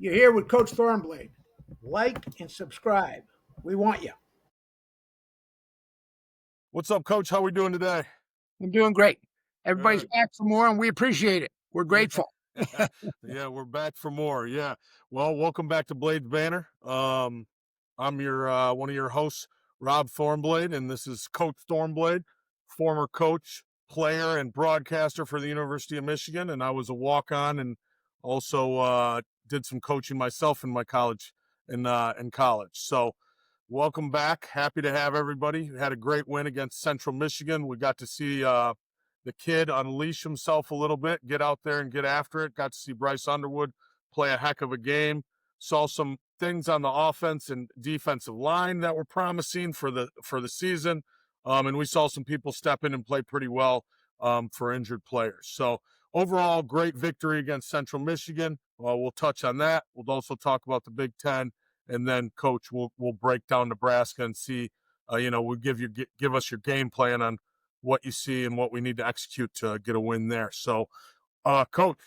You're here with Coach Thornblade. Like and subscribe. We want you. What's up, Coach? How we doing today? I'm doing great. Everybody's Good. back for more, and we appreciate it. We're grateful. Yeah, we're back for more. Yeah. Well, welcome back to Blades Banner. I'm your one of your hosts, Rob Thornblade, and this is Coach Thornblade, former coach, player, and broadcaster for the University of Michigan. And I was a walk-on and also did some coaching myself in my college in college. So welcome back. Happy to have everybody. We had a great win against Central Michigan. We got to see the kid unleash himself a little bit, get out there and get after it. Got to see Bryce Underwood play a heck of a game. Saw some things on the offense and defensive line that were promising for the season. And we saw some people step in and play pretty well for injured players. So overall, great victory against Central Michigan. We'll touch on that. We'll also talk about the Big Ten. And then, Coach, we'll break down Nebraska and see, we'll give us your game plan on what you see and what we need to execute to get a win there. So, Coach,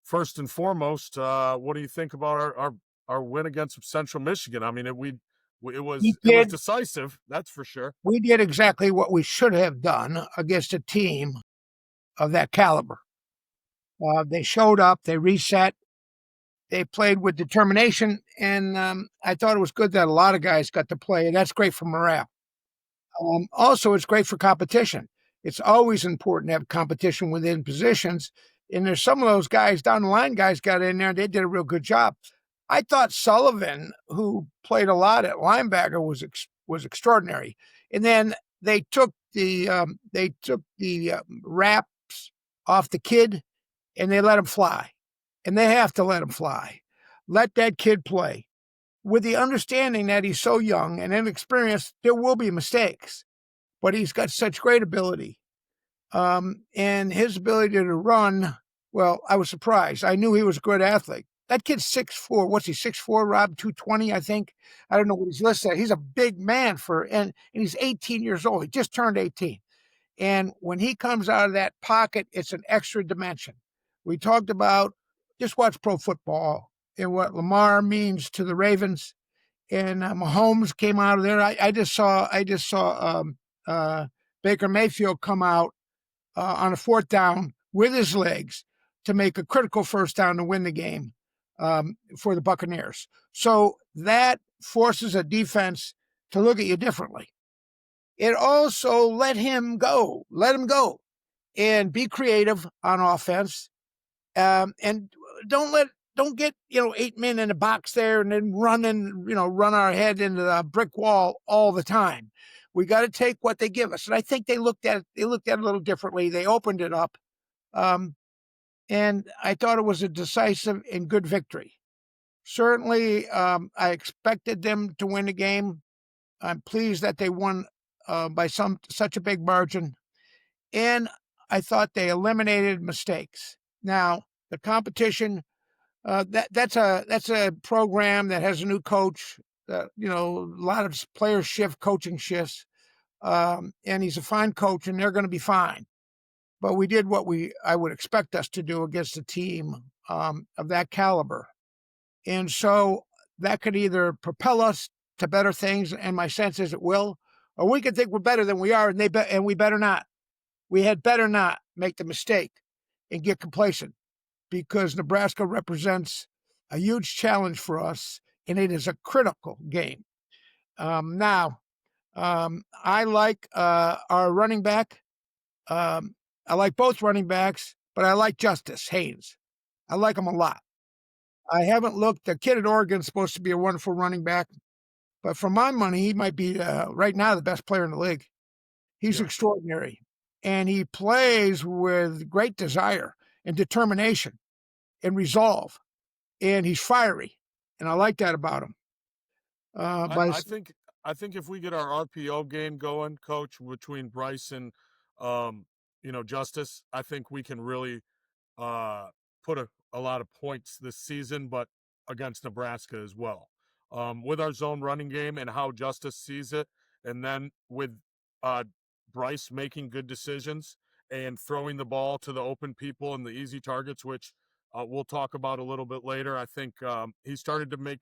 first and foremost, what do you think about our win against Central Michigan? I mean, it was decisive, that's for sure. We did exactly what we should have done against a team of that caliber. They showed up, they reset, they played with determination, and I thought it was good that a lot of guys got to play, and that's great for morale. Also, it's great for competition. It's always important to have competition within positions. And there's some of those guys down the line, guys got in there and they did a real good job. I thought Sullivan, who played a lot at linebacker, was extraordinary. And then they took the wraps off the kid and they let him fly. And they have to let him fly. Let that kid play. With the understanding that he's so young and inexperienced, there will be mistakes, but he's got such great ability. And his ability to run, well, I was surprised. I knew he was a good athlete. That kid's 6'4". What's he, 6'4", Rob? 220, I think. I don't know what he's listed at. He's a big man and he's 18 years old. He just turned 18. And when he comes out of that pocket, it's an extra dimension. We talked about, just watch pro football and what Lamar means to the Ravens. And Mahomes came out of there. I just saw Baker Mayfield come out on a fourth down with his legs to make a critical first down to win the game for the Buccaneers. So that forces a defense to look at you differently. It also let him go and be creative on offense. And don't get 8 men in a box there and then run our head into the brick wall all the time. We got to take what they give us, and I think they looked at it a little differently. They opened it up, and I thought it was a decisive and good victory. Certainly, I expected them to win the game. I'm pleased that they won by such a big margin, and I thought they eliminated mistakes. Now, the competition, that's a program that has a new coach. A lot of players shift coaching shifts, and he's a fine coach, and they're going to be fine. But we did what I would expect us to do against a team of that caliber, and so that could either propel us to better things, and my sense is it will, or we could think we're better than we are, and we better not. We had better not make the mistake and get complacent, because Nebraska represents a huge challenge for us, and it is a critical game. Now, I like our running back. I like both running backs, but I like Justice Haynes. I like him a lot. I haven't looked. The kid at Oregon is supposed to be a wonderful running back, but for my money, he might be right now the best player in the league. He's extraordinary, and he plays with great desire and determination and resolve, and he's fiery, and I like that about him. I think if we get our RPO game going, Coach, between Bryce and Justice, I think we can really put a lot of points this season, but against Nebraska as well. With our zone running game and how Justice sees it, and then with Bryce making good decisions and throwing the ball to the open people and the easy targets, which we'll talk about a little bit later. I think he started to make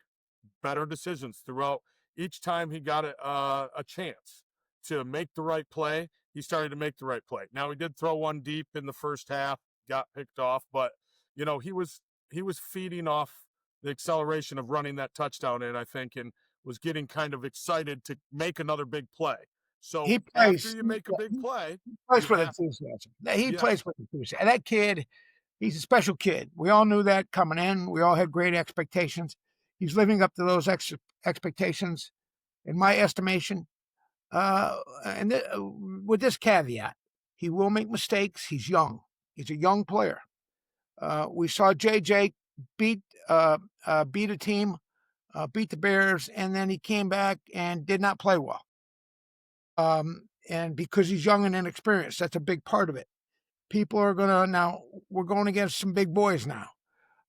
better decisions throughout each time he got a chance to make the right play. He started to make the right play. Now he did throw one deep in the first half, got picked off, but he was feeding off the acceleration of running that touchdown in, I think, and was getting kind of excited to make another big play. So He after plays you make a big play, you with have enthusiasm. He plays yes, with enthusiasm. And that kid, he's a special kid. We all knew that coming in. We all had great expectations. He's living up to those expectations, in my estimation. And with this caveat, he will make mistakes. He's young. He's a young player. We saw JJ beat beat a team, beat the Bears, and then he came back and did not play well. And because he's young and inexperienced, that's a big part of it. People are gonna now. We're going against some big boys now.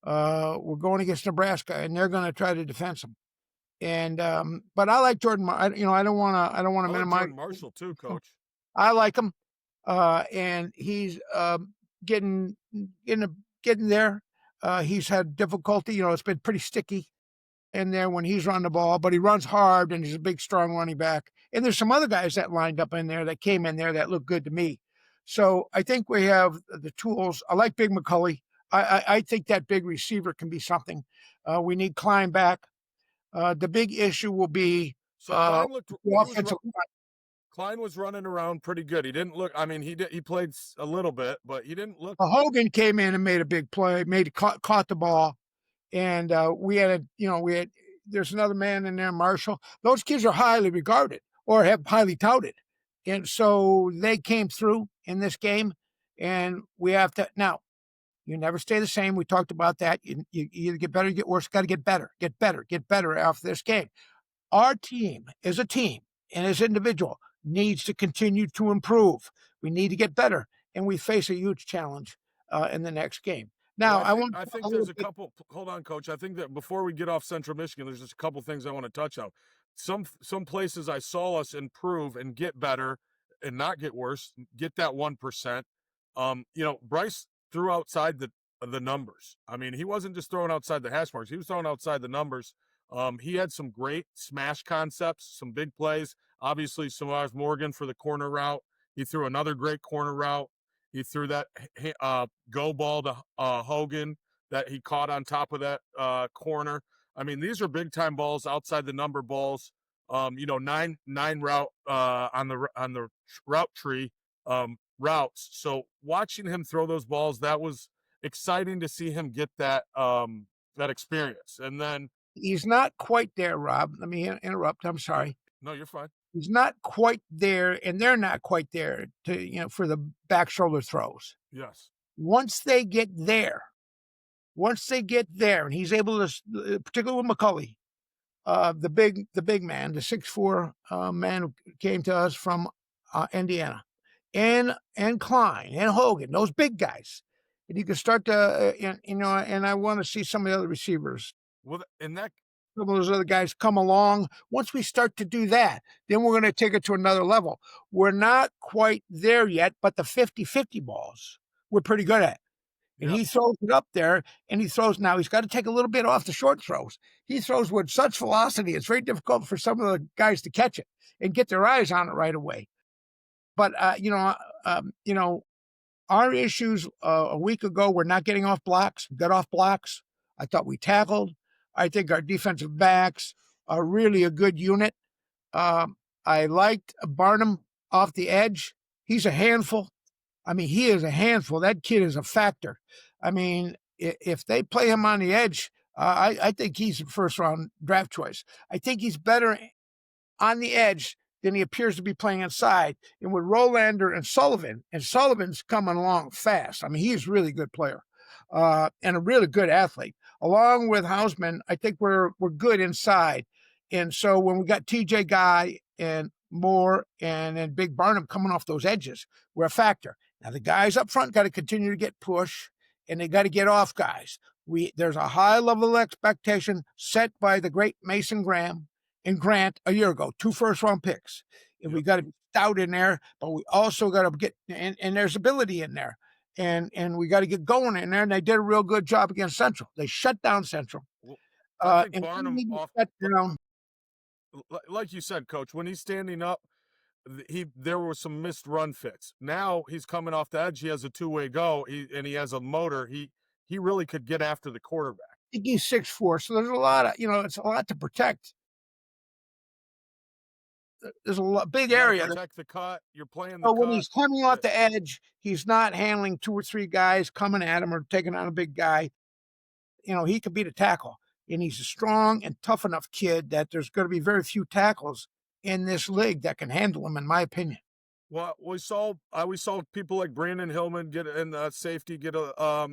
We're going against Nebraska, and they're going to try to defend him. And but I like Jordan. I don't want to. I don't want I to like minimize. Jordan Marshall too, Coach. I like him, and he's getting getting there. He's had difficulty. It's been pretty sticky in there when he's run the ball, but he runs hard and he's a big, strong running back. And there's some other guys that lined up in there that came in there that look good to me. So I think we have the tools. I like Big McCulley. I think that big receiver can be something. We need Klein back. The big issue will be So Klein looked the offensive line. Klein was running around pretty good. He didn't look. I mean, he played a little bit, but he didn't look. Hogan came in and made a big play, caught the ball, and we had there's another man in there, Marshall. Those kids are highly regarded or have highly touted, and so they came through in this game, and we have to now. You never stay the same. We talked about that. You either get better, or get worse. Got to get better, get better after this game. Our team, as a team and as individual, needs to continue to improve. We need to get better, and we face a huge challenge in the next game. Well, Now, I want I think a there's little a bit. couple. Hold on, Coach. I think that before we get off Central Michigan, there's just a couple things I want to touch on. Some places I saw us improve and get better and not get worse. Get that 1%. Bryce threw outside the numbers. I mean, he wasn't just throwing outside the hash marks. He was throwing outside the numbers. He had some great smash concepts, some big plays. Obviously, Samaj Morgan for the corner route. He threw another great corner route. He threw that go ball to Hogan that he caught on top of that corner. I mean, these are big time balls, outside the number balls. Nine route on the route tree routes. So watching him throw those balls, that was exciting to see him get that experience. And then He's not quite there, Rob. Let me interrupt. I'm sorry. no, you're fine. He's not quite there, and they're not quite there for the back shoulder throws. Yes. Once they get there, and he's able to, particularly with McCulley, the big man, the 6'4" man who came to us from Indiana, and Klein and Hogan, those big guys, and you can start to, and I want to see some of the other receivers. Well, and that Some of those other guys come along. Once we start to do that, then we're going to take it to another level. We're not quite there yet, but the 50-50 balls, we're pretty good at. And he throws it up there, and he's got to take a little bit off the short throws. He throws with such velocity, it's very difficult for some of the guys to catch it and get their eyes on it right away. But, our issues a week ago were not getting off blocks. We got off blocks. I thought we tackled. I think our defensive backs are really a good unit. I liked Barnum off the edge. He's a handful. I mean, he is a handful. That kid is a factor. I mean, if they play him on the edge, I think he's a first-round draft choice. I think he's better on the edge than he appears to be playing inside. And with Rolander and Sullivan's coming along fast. I mean, he's a really good player and a really good athlete. Along with Hausman, I think we're good inside. And so when we got TJ Guy and Moore and then Big Barnum coming off those edges, we're a factor. Now the guys up front got to continue to get push, and they got to get off guys. There's a high level of expectation set by the great Mason Graham and Grant a year ago, 2 first-round picks. And we got to be stout in there, but we also got to get and there's ability in there. and we got to get going in there. And they did a real good job against Central. They shut down Central, Well, I think and we Barnum need to off shut down. like you said, coach, when he's standing up, he there were some missed run fits. Now he's coming off the edge. He has a two-way go, and he has a motor. He really could get after the quarterback. I think he's 6'4", so there's a lot of it's a lot to protect. There's a big You got to area. protect the cut. You're playing the So when cut. he's coming off the edge, he's not handling 2 or 3 guys coming at him or taking on a big guy. He could beat a tackle, and he's a strong and tough enough kid that there's going to be very few tackles in this league that can handle him, in my opinion. Well, we saw people like Brandon Hillman get in safety, get a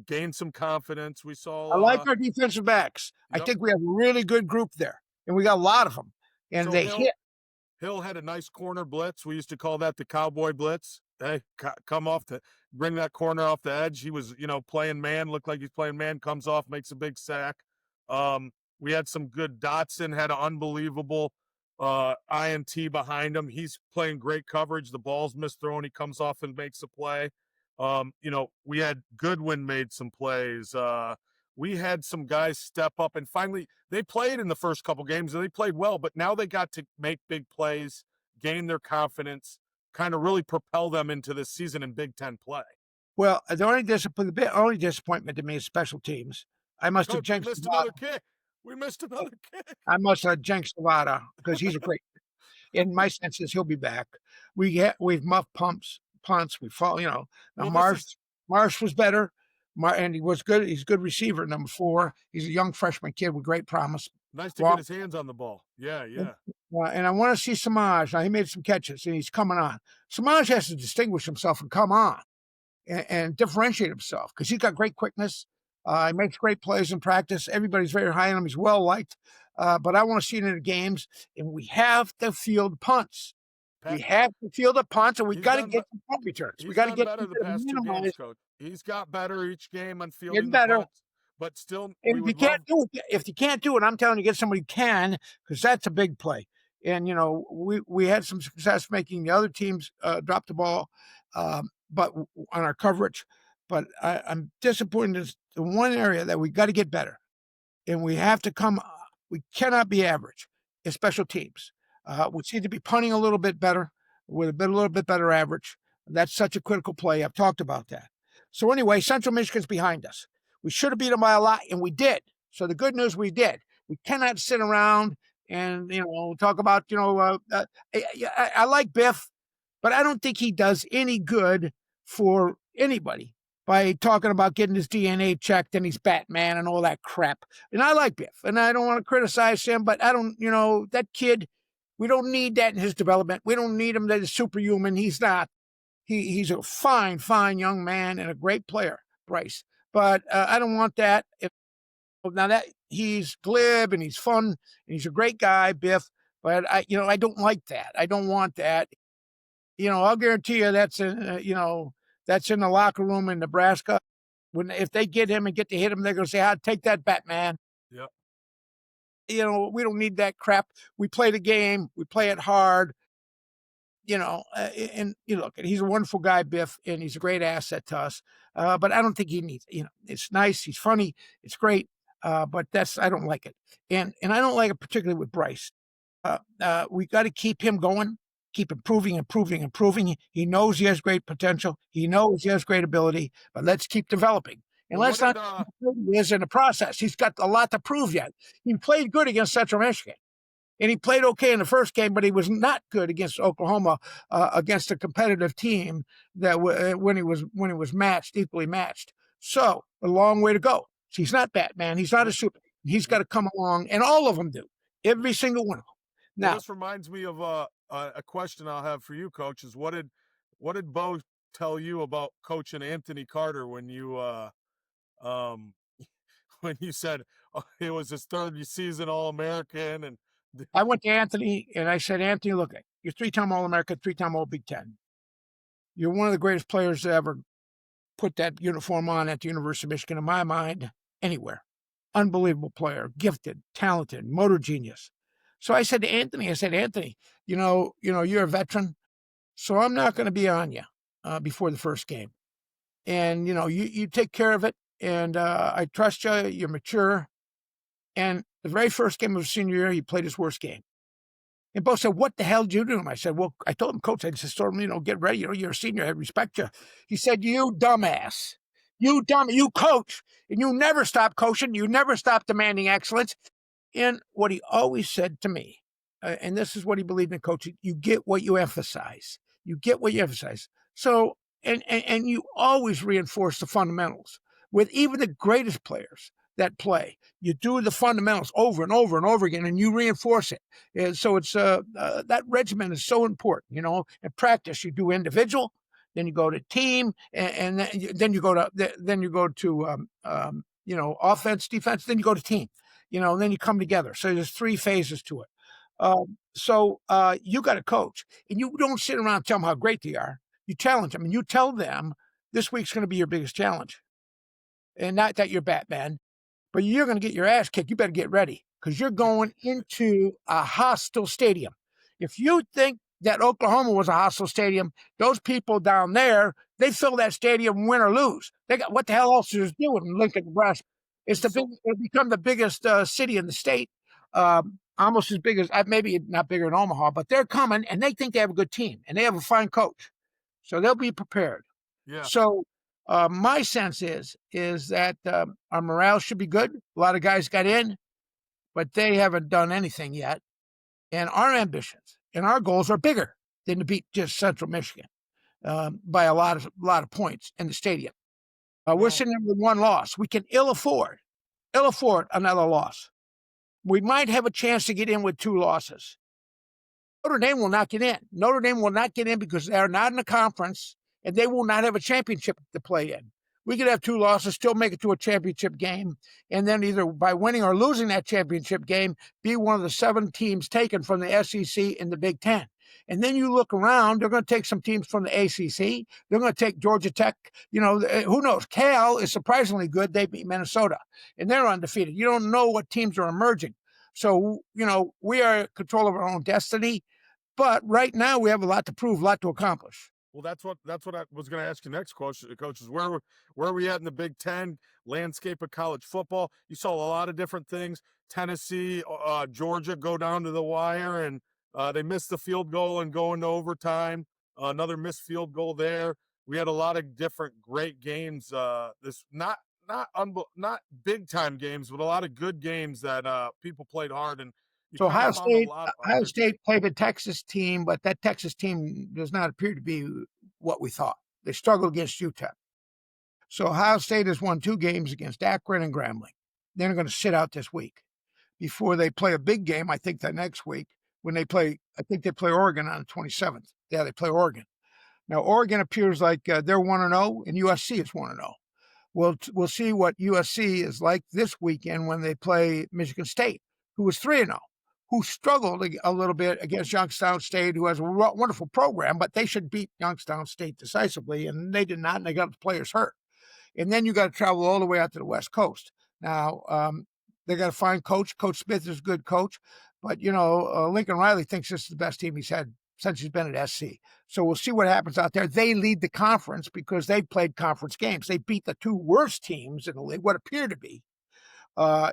gain some confidence. We I saw like our defensive backs. I yep. think we have a really good group there, and we got a lot of them, and So they hit. Hill had a nice corner blitz. We used to call that the cowboy blitz. Hey, come off to bring that corner off the edge. He was, playing man, looked like he's playing man, comes off, makes a big sack. We had some good Dotson had an unbelievable INT behind him. He's playing great coverage. The ball's misthrown. He comes off and makes a play. We had Goodwin made some plays. We had some guys step up, and finally they played in the first couple games and they played well, but now they got to make big plays, gain their confidence, kind of really propel them into this season in Big Ten play. Well, the only disappointment to me is special teams. I must have Coach, we jinxed missed a lot. another kick. We missed another kick. I must have jinxed Savada because he's a great. In my sense, is he'll be back. We've muffed punts. We fall. Now Well, Marsh was better. And he was good. He's a good receiver. Number 4. He's a young freshman kid with great promise. nice to get his hands on the ball. Yeah. And I want to see Samaj. Now he made some catches and he's coming on. Samaj has to distinguish himself and come on and differentiate himself because he's got great quickness. He makes great plays in practice. Everybody's very high on him. He's well liked. But I want to see it in the games, and we have to field punts. We have to field the punts, and we got to get some punt returns. We got to get better the past 2 games, coach. He's got better each game on fielding the punts, but still, and if you can't do it, I'm telling you, get somebody who can, because that's a big play. And we had some success making the other teams drop the ball, but on our coverage. But I'm disappointed in the one area that we got to get better, and we have to come. We cannot be average in special teams. We seem to be punting a little bit better with a little bit better average. That's such a critical play. I've talked about that. So anyway, Central Michigan's behind us. We should have beat them by a lot, and we did. So the good news, we did. We cannot sit around and talk about I like Biff, but I don't think he does any good for anybody by talking about getting his DNA checked and he's Batman and all that crap. And I like Biff, and I don't want to criticize him, but I don't, that kid, we don't need that in his development. We don't need him that is superhuman. He's not. He's a fine, fine young man and a great player, Bryce. But I don't want that. Now that he's glib and he's fun and he's a great guy, Biff, but I don't like that. I don't want that. I'll guarantee you that's that's in the locker room in Nebraska. If they get him and get to hit him, they're going to say, take that, Batman. Yep. We don't need that crap. We play the game. We play it hard. And look, he's a wonderful guy, Biff, and he's a great asset to us. But I don't think he needs it. It's nice. He's funny. It's great. But I don't like it. And I don't like it particularly with Bryce. We got to keep him going, keep improving. He knows he has great potential. He knows he has great ability, but let's keep developing. And let's not he is in the process. He's got a lot to prove yet. He played good against Central Michigan. And he played okay in the first game, but he was not good against Oklahoma, against a competitive team that when he was equally matched. So a long way to go. So he's not Batman. He's not a super. He's got to come along, and all of them do. Every single one of them. Now, this reminds me of a question I'll have for you, Coach. Is what did Bo tell you about coaching Anthony Carter when you when you said it was his 3rd season All-American and I went to Anthony and I said, Anthony, look, you're 3-time All-American, 3-time All-Big Ten. You're one of the greatest players to ever put that uniform on at the University of Michigan, in my mind, anywhere. Unbelievable player, gifted, talented, motor genius. So I said to Anthony, you're a veteran, so I'm not going to be on you before the first game. and you take care of it. And I trust you. You're mature. And the very first game of his senior year, he played his worst game. And Bo said, "What the hell did you do?" I said, "Well, I told him, Coach, I just told him, get ready. You're a senior. I respect you." He said, "You dumbass. You coach, and you never stop coaching. You never stop demanding excellence." And what he always said to me, and this is what he believed in coaching: you get what you emphasize. You get what you emphasize. So, and you always reinforce the fundamentals with even the greatest players that play. You do the fundamentals over and over and over again, and you reinforce it. And so it's that regimen is so important. In practice, you do individual, then you go to team, and then you go to offense, defense, then you go to team. And then you come together. So there's 3 phases to it. So you got to coach, and you don't sit around and tell them how great they are. You challenge them, and you tell them this week's going to be your biggest challenge, and not that you're Batman, but you're going to get your ass kicked. You better get ready because you're going into a hostile stadium. If you think that Oklahoma was a hostile stadium, those people down there, they fill that stadium win or lose. They got what the hell else is doing in Lincoln, Nebraska? It's become the biggest city in the state, almost as big as maybe not bigger than Omaha, but they're coming and they think they have a good team and they have a fine coach, so they'll be prepared. Yeah. So my sense is that our morale should be good. A lot of guys got in, but they haven't done anything yet. And our ambitions and our goals are bigger than to beat just Central Michigan by a lot of points in the stadium. We're sitting there with 1 loss. We can ill afford another loss. We might have a chance to get in with 2 losses. Notre Dame will not get in. Notre Dame will not get in because they are not in the conference, and they will not have a championship to play in. We could have 2 losses, still make it to a championship game, and then either by winning or losing that championship game, be one of the 7 teams taken from the SEC in the Big Ten. And then you look around, they're going to take some teams from the ACC. They're going to take Georgia Tech. Who knows? Cal is surprisingly good. They beat Minnesota, and they're undefeated. You don't know what teams are emerging. So, we are in control of our own destiny. But right now, we have a lot to prove, a lot to accomplish. Well, that's what I was going to ask you next, coach. Is where are we at in the Big Ten landscape of college football? You saw a lot of different things. Tennessee, Georgia go down to the wire, and they missed the field goal and go into overtime. Another missed field goal there. We had a lot of different great games. This not big time games, but a lot of good games that people played hard and. So Ohio State played a Texas team, but that Texas team does not appear to be what we thought. They struggled against UTEP. So Ohio State has won 2 games against Akron and Grambling. They're going to sit out this week before they play a big game, I think, that next week when they play Oregon on the 27th. Yeah, they play Oregon. Now, Oregon appears like they're 1-0, and USC is 1-0. We'll see what USC is like this weekend when they play Michigan State, who was 3-0. Who struggled a little bit against Youngstown State, who has a wonderful program, but they should beat Youngstown State decisively, and they did not, and they got the players hurt. And then you got to travel all the way out to the West Coast. Now, they got to find coach. Coach Smith is a good coach, but, Lincoln Riley thinks this is the best team he's had since he's been at SC. So we'll see what happens out there. They lead the conference because they played conference games. They beat the 2 worst teams in the league, what appear to be,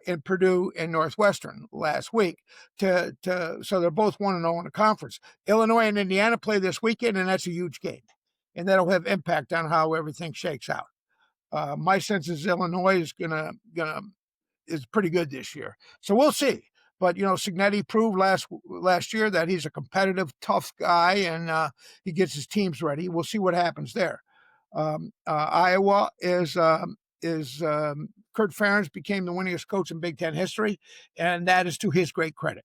in Purdue and Northwestern last week. So they're both 1-0 in the conference. Illinois and Indiana play this weekend, and that's a huge game, and that'll have impact on how everything shakes out. My sense is Illinois is is pretty good this year, so we'll see. But Cignetti proved last year that he's a competitive, tough guy, and he gets his teams ready. We'll see what happens there. Iowa is Kurt Ferentz became the winningest coach in Big Ten history, and that is to his great credit.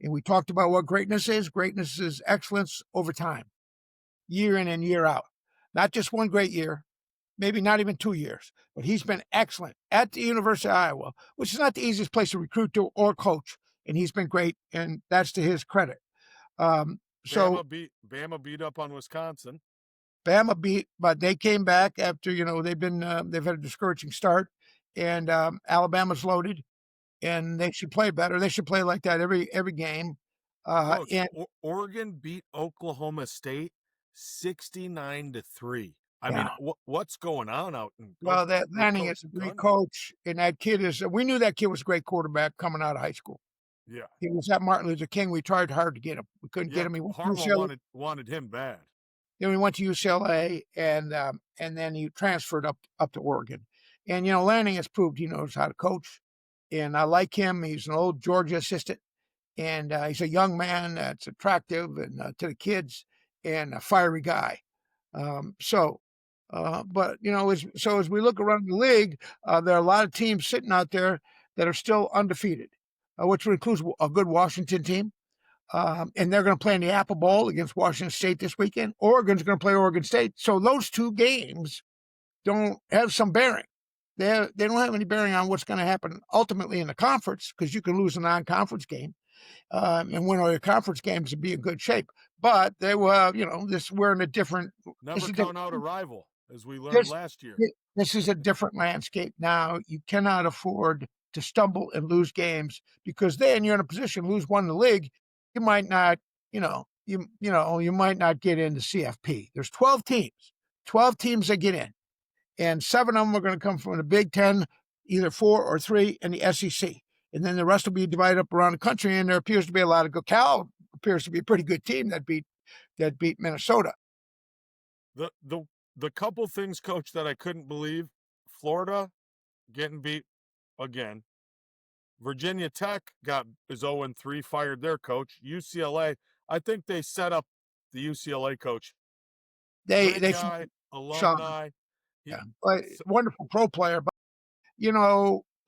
And we talked about what greatness is. Greatness is excellence over time, year in and year out. Not just one great year, maybe not even 2 years, but he's been excellent at the University of Iowa, which is not the easiest place to recruit to or coach, and he's been great, and that's to his credit. Bama beat up on Wisconsin. Bama beat, but they came back after they've had a discouraging start, and Alabama's loaded, and they should play better. They should play like that every game. Oregon beat Oklahoma State 69-3. I mean, Yeah. what's going on out in Well, that with Lanning Coach is a great Gundy? coach, and that kid is we knew that kid was a great quarterback coming out of high school. Yeah, He was at Martin Luther King. We tried hard to get him. We couldn't yeah. get him. He went to Harbaugh UCLA. wanted him bad. Then we went to UCLA, and then he transferred up to Oregon. And Lanning has proved he knows how to coach, and I like him. He's an old Georgia assistant, and he's a young man that's attractive and to the kids, and a fiery guy. But as we look around the league, there are a lot of teams sitting out there that are still undefeated, which includes a good Washington team. And they're going to play in the Apple Bowl against Washington State this weekend. Oregon's going to play Oregon State. So those two games don't have some bearing. They don't have any bearing on what's going to happen ultimately in the conference, because you can lose a non-conference game and win all your conference games and be in good shape. But they were, we're in a different. Never count out a rival, as we learned This last year. this is a different landscape now. You cannot afford to stumble and lose games, because then you're in a position to lose one in the league. You might not, you might not get into CFP. There's 12 teams that get in, and 7 of them are going to come from the Big Ten, either 4 or 3 in the SEC, and then the rest will be divided up around the country. And there appears to be a lot of good. Cal appears to be a pretty good team that beat Minnesota. The couple things, Coach, that I couldn't believe: Florida getting beat again. Virginia Tech is 0-3, fired their coach. UCLA, I think they set up the UCLA coach. Great They guy, Sean, alumni. He, yeah, so, wonderful pro player. But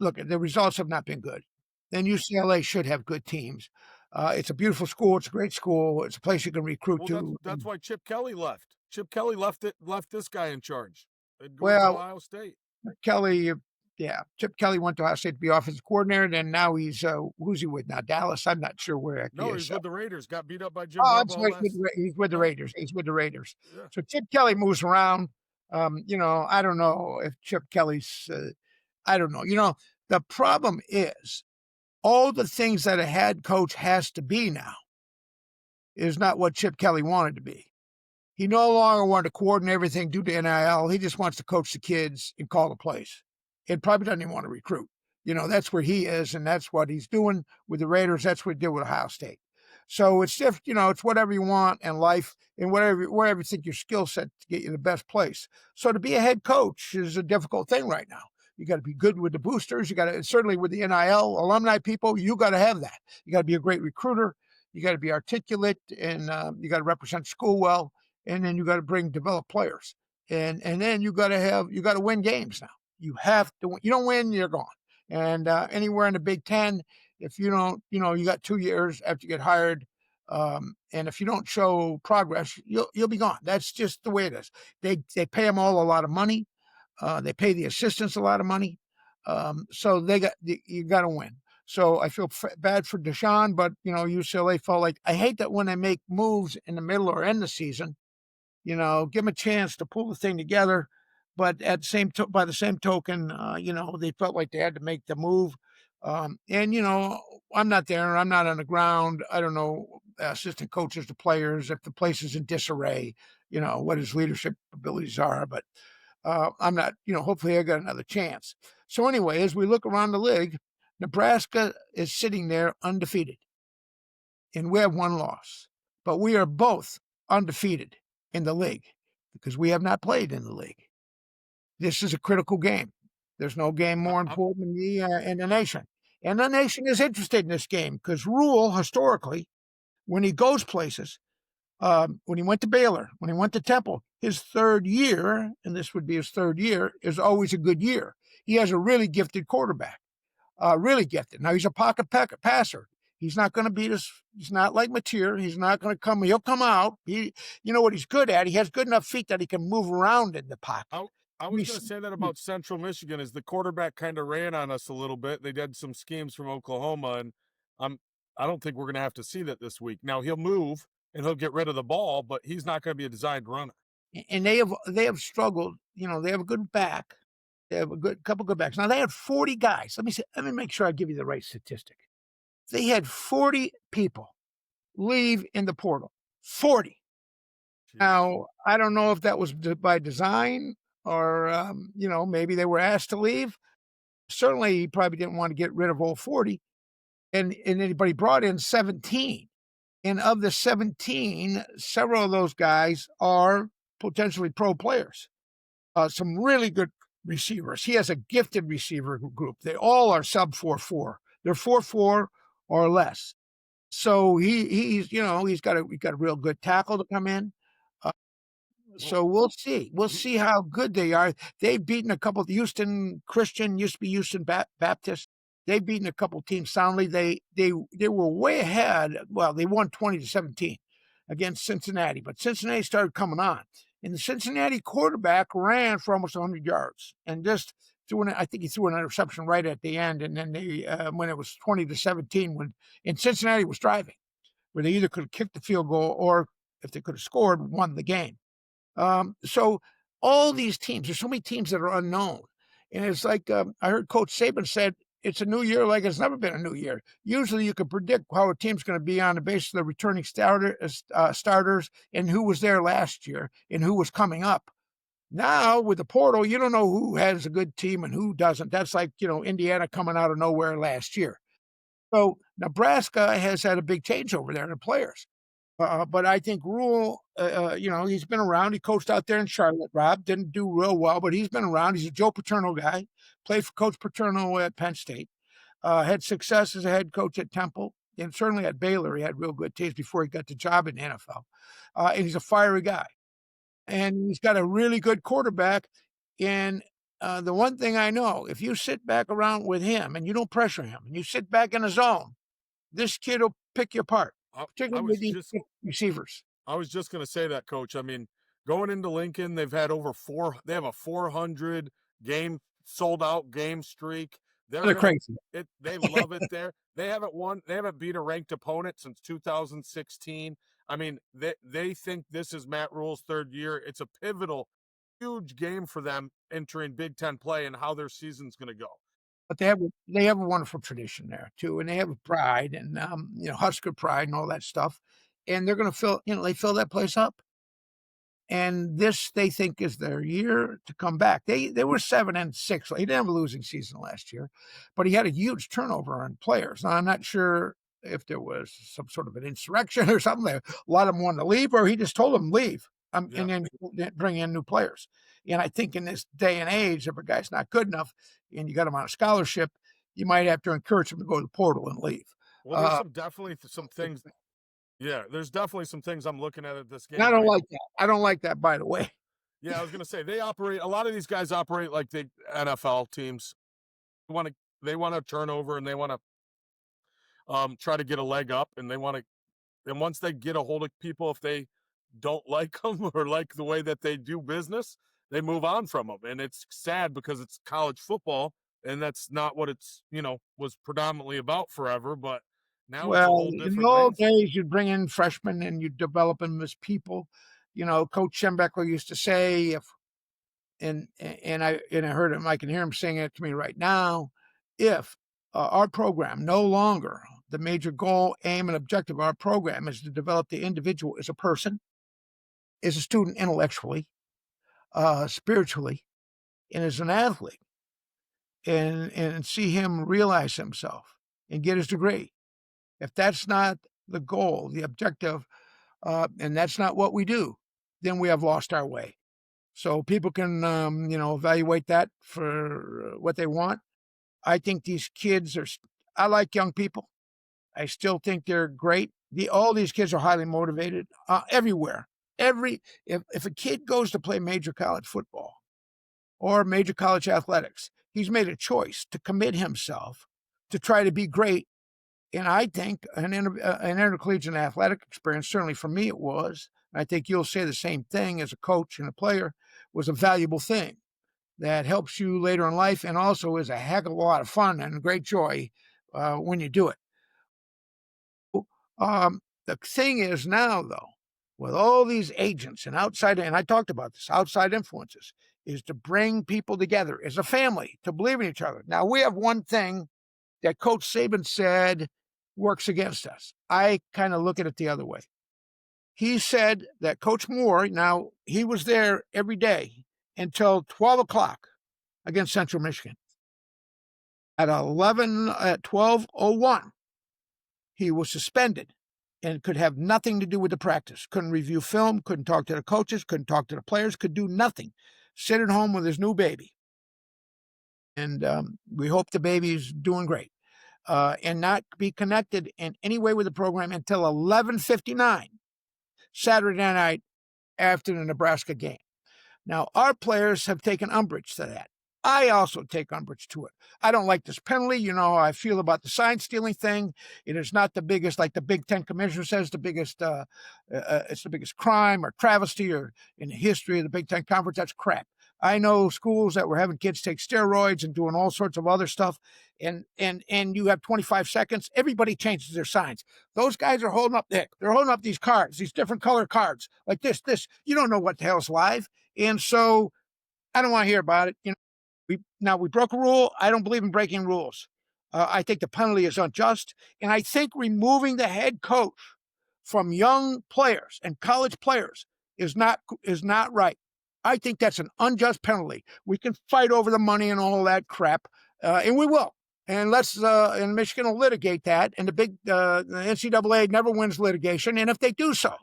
look, the results have not been good. Then UCLA should have good teams. It's a beautiful school. It's a great school. It's a place you can recruit well, to. that's why Chip Kelly left. Chip Kelly left this guy in charge. Went to Well, Ohio State. Kelly, yeah, Chip Kelly went to Ohio State to be offensive coordinator, and now he's who's he with now? Dallas. I'm not sure where he No, is. he's with the Raiders. Got beat up by Jim Oh, I'm Harbaugh sorry. last. He's with the Yeah, Raiders. He's with the Raiders. yeah. So Chip Kelly moves around. I don't know if Chip Kelly's. I don't know. The problem is all the things that a head coach has to be now is not what Chip Kelly wanted to be. He no longer wanted to coordinate everything, do the NIL. He just wants to coach the kids and call the plays. It probably doesn't even want to recruit. That's where he is, and that's what he's doing with the Raiders. That's what he did with Ohio State. So it's different. It's whatever you want in life and wherever you think your skill set to get you the best place. So to be a head coach is a difficult thing right now. You got to be good with the boosters. You got to, certainly with the NIL alumni people, you got to have that. You got to be a great recruiter. You got to be articulate, and you got to represent school well. And then you got to develop players, and then you got to win games. Now you have to win. You don't win, you're gone. And anywhere in the Big Ten, if you don't, you got 2 years after you get hired, and if you don't show progress, you'll be gone. That's just the way it is. They pay them all a lot of money. They pay the assistants a lot of money. So you got to win. So I feel bad for Deshaun, but UCLA felt like, I hate that when they make moves in the middle or end the season, give them a chance to pull the thing together. But at by the same token, they felt like they had to make the move. And I'm not there. I'm not on the ground. I don't know assistant coaches, the players, if the place is in disarray, what his leadership abilities are. But I'm not. Hopefully, I got another chance. So anyway, as we look around the league, Nebraska is sitting there undefeated, and we have 1 loss. But we are both undefeated in the league because we have not played in the league. This is a critical game. There's no game more important in the nation. And the nation is interested in this game because Rule, historically, when he goes places, when he went to Baylor, when he went to Temple, his 3rd year, and this would be his 3rd year, is always a good year. He has a really gifted quarterback. Really gifted. Now, he's a pocket passer. He's not going to beat us. He's not like Mateer. He's not going to come. He'll come out. You know what he's good at? He has good enough feet that he can move around in the pocket. I was going to say that about Central Michigan, is the quarterback kind of ran on us a little bit. They did some schemes from Oklahoma, and I don't think we're going to have to see that this week. Now, he'll move and he'll get rid of the ball, but he's not going to be a designed runner. And they have struggled. They have a good back. They have a couple good backs. Now, they had 40 guys. Let me make sure I give you the right statistic. They had 40 people leave in the portal. 40. Jeez. Now, I don't know if that was by design or, maybe they were asked to leave. Certainly, he probably didn't want to get rid of all 40, and anybody brought in 17. And of the 17, several of those guys are potentially pro players. Some really good receivers. He has a gifted receiver group. They all are sub 4.4. They're 4.4 or less. So he's got a real good tackle to come in. Uh, Well, so we'll see. We'll he, see how good they are. They've beaten a couple. Houston Christian used to be Houston Baptist. They've beaten a couple teams soundly. They were way ahead. Well, they won 20-17 against Cincinnati, but Cincinnati started coming on, and the Cincinnati quarterback ran for almost 100 yards and just I think he threw an interception right at the end, and then they when it was 20-17 and Cincinnati was driving, where they either could have kicked the field goal or if they could have scored, won the game. So all these teams, there's so many teams that are unknown. And it's like I heard Coach Saban said, it's a new year like it's never been a new year. Usually you can predict how a team's going to be on the basis of the returning starters and who was there last year and who was coming up. Now with the portal, you don't know who has a good team and who doesn't. That's like, Indiana coming out of nowhere last year. So Nebraska has had a big changeover there in the players. But I think Rule, he's been around. He coached out there in Charlotte. Rob didn't do real well, but he's been around. He's a Joe Paterno guy. Played for Coach Paterno at Penn State. Had success as a head coach at Temple, and certainly at Baylor. He had real good teams before he got the job in the NFL. And he's a fiery guy, and he's got a really good quarterback. And the one thing I know, if you sit back around with him and you don't pressure him, and you sit back in a zone, this kid will pick you apart, I particularly with was these just receivers. I was just going to say that, Coach. I mean, going into Lincoln, they've had they have a 400 game sold out game streak. They're They're gonna crazy. they love it there. They haven't beat a ranked opponent since 2016. I mean, they think this is Matt Rule's third year. It's a pivotal, huge game for them entering Big Ten play and how their season's going to go. But they have a wonderful tradition there too, and they have pride and Husker pride and all that stuff. And they're going to they fill that place up. And this they think is their year to come back. They were 7-6. He didn't have a losing season last year, but he had a huge turnover on players. Now I'm not sure if there was some sort of an insurrection or something. A lot of them wanted to leave, or he just told them leave, Yeah. and then bring in new players. And I think in this day and age, if a guy's not good enough and you got him on a scholarship, you might have to encourage him to go to the portal and leave. Well, there's definitely some things. Yeah, there's definitely some things I'm looking at this And I game don't right. like that. I don't like that, by the way. Yeah, I was gonna say they operate. A lot of these guys operate like the NFL teams. They want to turn over and they want to try to get a leg up, and they want to. And once they get a hold of people, if they don't like them or like the way that they do business, they move on from them. And it's sad because it's college football, and that's not what it's was predominantly about forever. But now it's a Well, whole in the different old landscape. days, you'd bring in freshmen and you'd develop them as people. Coach Schembeckler used to say, if and I heard him, I can hear him saying it to me right now. If our program no longer the major goal, aim, and objective of our program is to develop the individual as a person, as a student intellectually, spiritually, and as an athlete, and see him realize himself and get his degree. If that's not the goal, the objective, and that's not what we do, then we have lost our way. So people can, evaluate that for what they want. I think these kids I like young people. I still think they're great. All these kids are highly motivated everywhere. If a kid goes to play major college football or major college athletics, he's made a choice to commit himself to try to be great. And I think an intercollegiate athletic experience, certainly for me it was, I think you'll say the same thing as a coach and a player, was a valuable thing that helps you later in life and also is a heck of a lot of fun and great joy when you do it. The thing is now, though, with all these agents and and I talked about this, outside influences, is to bring people together as a family to believe in each other. Now, we have one thing that Coach Saban said works against us. I kind of look at it the other way. He said that Coach Moore, now he was there every day until 12 o'clock against Central Michigan. At 12:01, he was suspended and could have nothing to do with the practice. Couldn't review film, couldn't talk to the coaches, couldn't talk to the players, could do nothing. Sit at home with his new baby. And we hope the baby's doing great. And not be connected in any way with the program until 11:59 Saturday night after the Nebraska game. Now, our players have taken umbrage to that. I also take umbrage to it. I don't like this penalty. You know how I feel about the sign stealing thing. It is not the biggest, like the Big Ten commissioner says, it's the biggest crime or travesty or in the history of the Big Ten Conference. That's crap. I know schools that were having kids take steroids and doing all sorts of other stuff, and you have 25 seconds. Everybody changes their signs. Those guys are holding up they're holding up these cards, these different color cards, like this. You don't know what the hell's live, and so I don't want to hear about it. We broke a rule. I don't believe in breaking rules. I think the penalty is unjust, and I think removing the head coach from young players and college players is not right. I think that's an unjust penalty. We can fight over the money and all that crap, and we will. And and Michigan will litigate that. And the NCAA never wins litigation. And if they do so,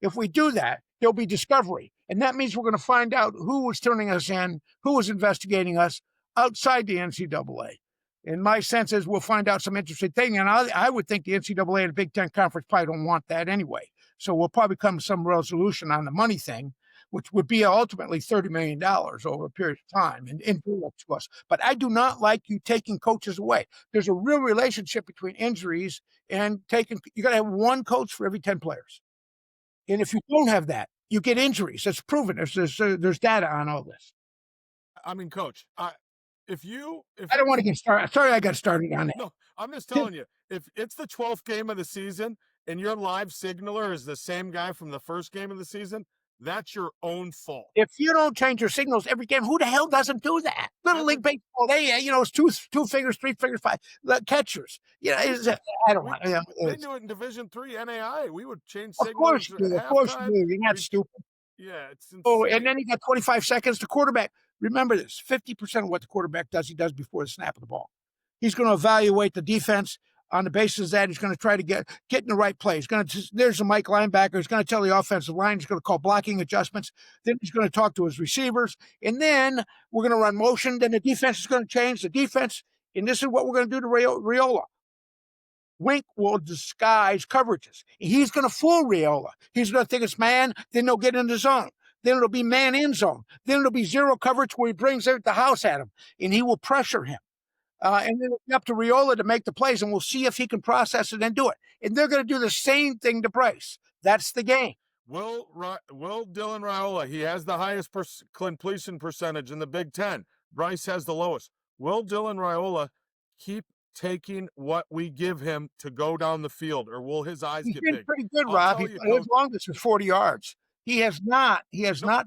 if we do that, there'll be discovery. And that means we're going to find out who was turning us in, who was investigating us outside the NCAA. And my sense is we'll find out some interesting thing. And I would think the NCAA and the Big Ten Conference probably don't want that anyway. So we'll probably come to some resolution on the money thing, which would be ultimately $30 million over a period of time and to us. But I do not like you taking coaches away. There's a real relationship between injuries and you got to have one coach for every 10 players. And if you don't have that, you get injuries. It's proven. There's data on all this. I mean, Coach, I don't want to get started. Sorry, I got started on it. No, I'm just telling you, if it's the 12th game of the season and your live signaler is the same guy from the first game of the season, that's your own fault. If you don't change your signals every game, who the hell doesn't do that? Little League Baseball, it's two figures, three figures, five. The catchers, I don't want. They do it in Division III NAI. We would change signals. Of course you do. Of course you do. You're not stupid. Yeah, it's insane. Oh, and then you got 25 seconds. The quarterback. Remember this: 50% of what the quarterback does, he does before the snap of the ball. He's going to evaluate the defense on the basis that he's going to try to get in the right play. There's a Mike linebacker. He's going to tell the offensive line. He's going to call blocking adjustments. Then he's going to talk to his receivers. And then we're going to run motion. Then the defense is going to change the defense. And this is what we're going to do to Raiola. Wink will disguise coverages. He's going to fool Raiola. He's going to think it's man. Then they'll get in the zone. Then it'll be man in zone. Then it'll be zero coverage where he brings the house at him. And he will pressure him. And then it'll be up to Raiola to make the plays, and we'll see if he can process it and do it. And they're going to do the same thing to Bryce. That's the game. Will Dylan Raiola, he has the highest completion percentage in the Big Ten. Bryce has the lowest. Will Dylan Raiola keep taking what we give him to go down the field, or will his eyes get big? He's been pretty good, Rob. His longest was 40 yards. He has not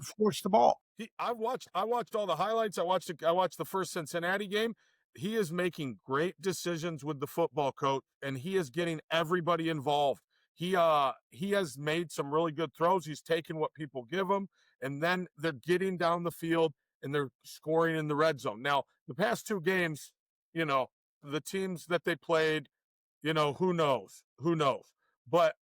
forced the ball. I watched all the highlights. I watched the first Cincinnati game. He is making great decisions with the football coach, and he is getting everybody involved. He has made some really good throws. He's taken what people give him, and then they're getting down the field and they're scoring in the red zone. Now, the past two games, the teams that they played, who knows? But,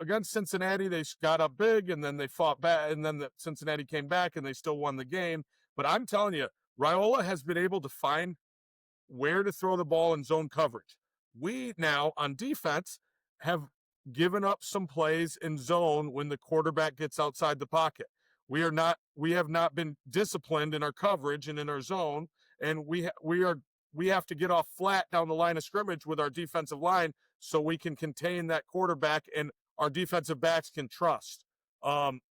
against Cincinnati, they got up big and then they fought back, and then Cincinnati came back and they still won the game. But I'm telling you, Raiola has been able to find where to throw the ball in zone coverage. We now, on defense, have given up some plays in zone when the quarterback gets outside the pocket. We have not been disciplined in our coverage and in our zone, and we have to get off flat down the line of scrimmage with our defensive line so we can contain that quarterback and our defensive backs can trust.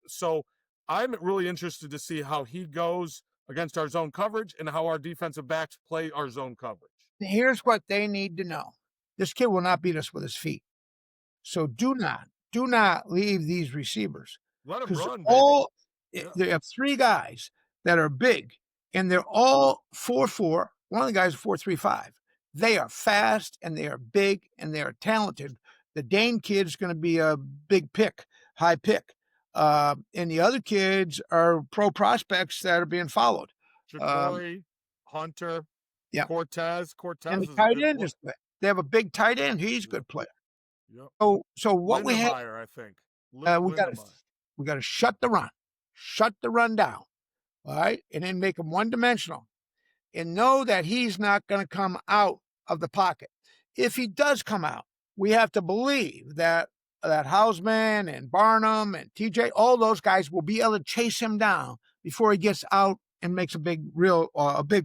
So I'm really interested to see how he goes against our zone coverage and how our defensive backs play our zone coverage. Here's what they need to know. This kid will not beat us with his feet. So do not leave these receivers. Let them run, They have three guys that are big, and they're all 4'4". One of the guys is 4'3", 5". They are fast, and they are big, and they are talented. The Dane kid is going to be a big pick. high pick. And the other kids are pro prospects that are being followed. Um, Jacory, Hunter, yeah. Cortez. And Cortez the is a tight good end play. is good. They have a big tight end. He's a Yep. good player. Yep. So what we have, Lindemeyer, I think. we got to Lindemeyer. shut the run down, all right, and then make them one dimensional, and know that he's not going to come out of the pocket. If he does come out, we have to believe that Hausman and Barnum and TJ, all those guys will be able to chase him down before he gets out and makes a big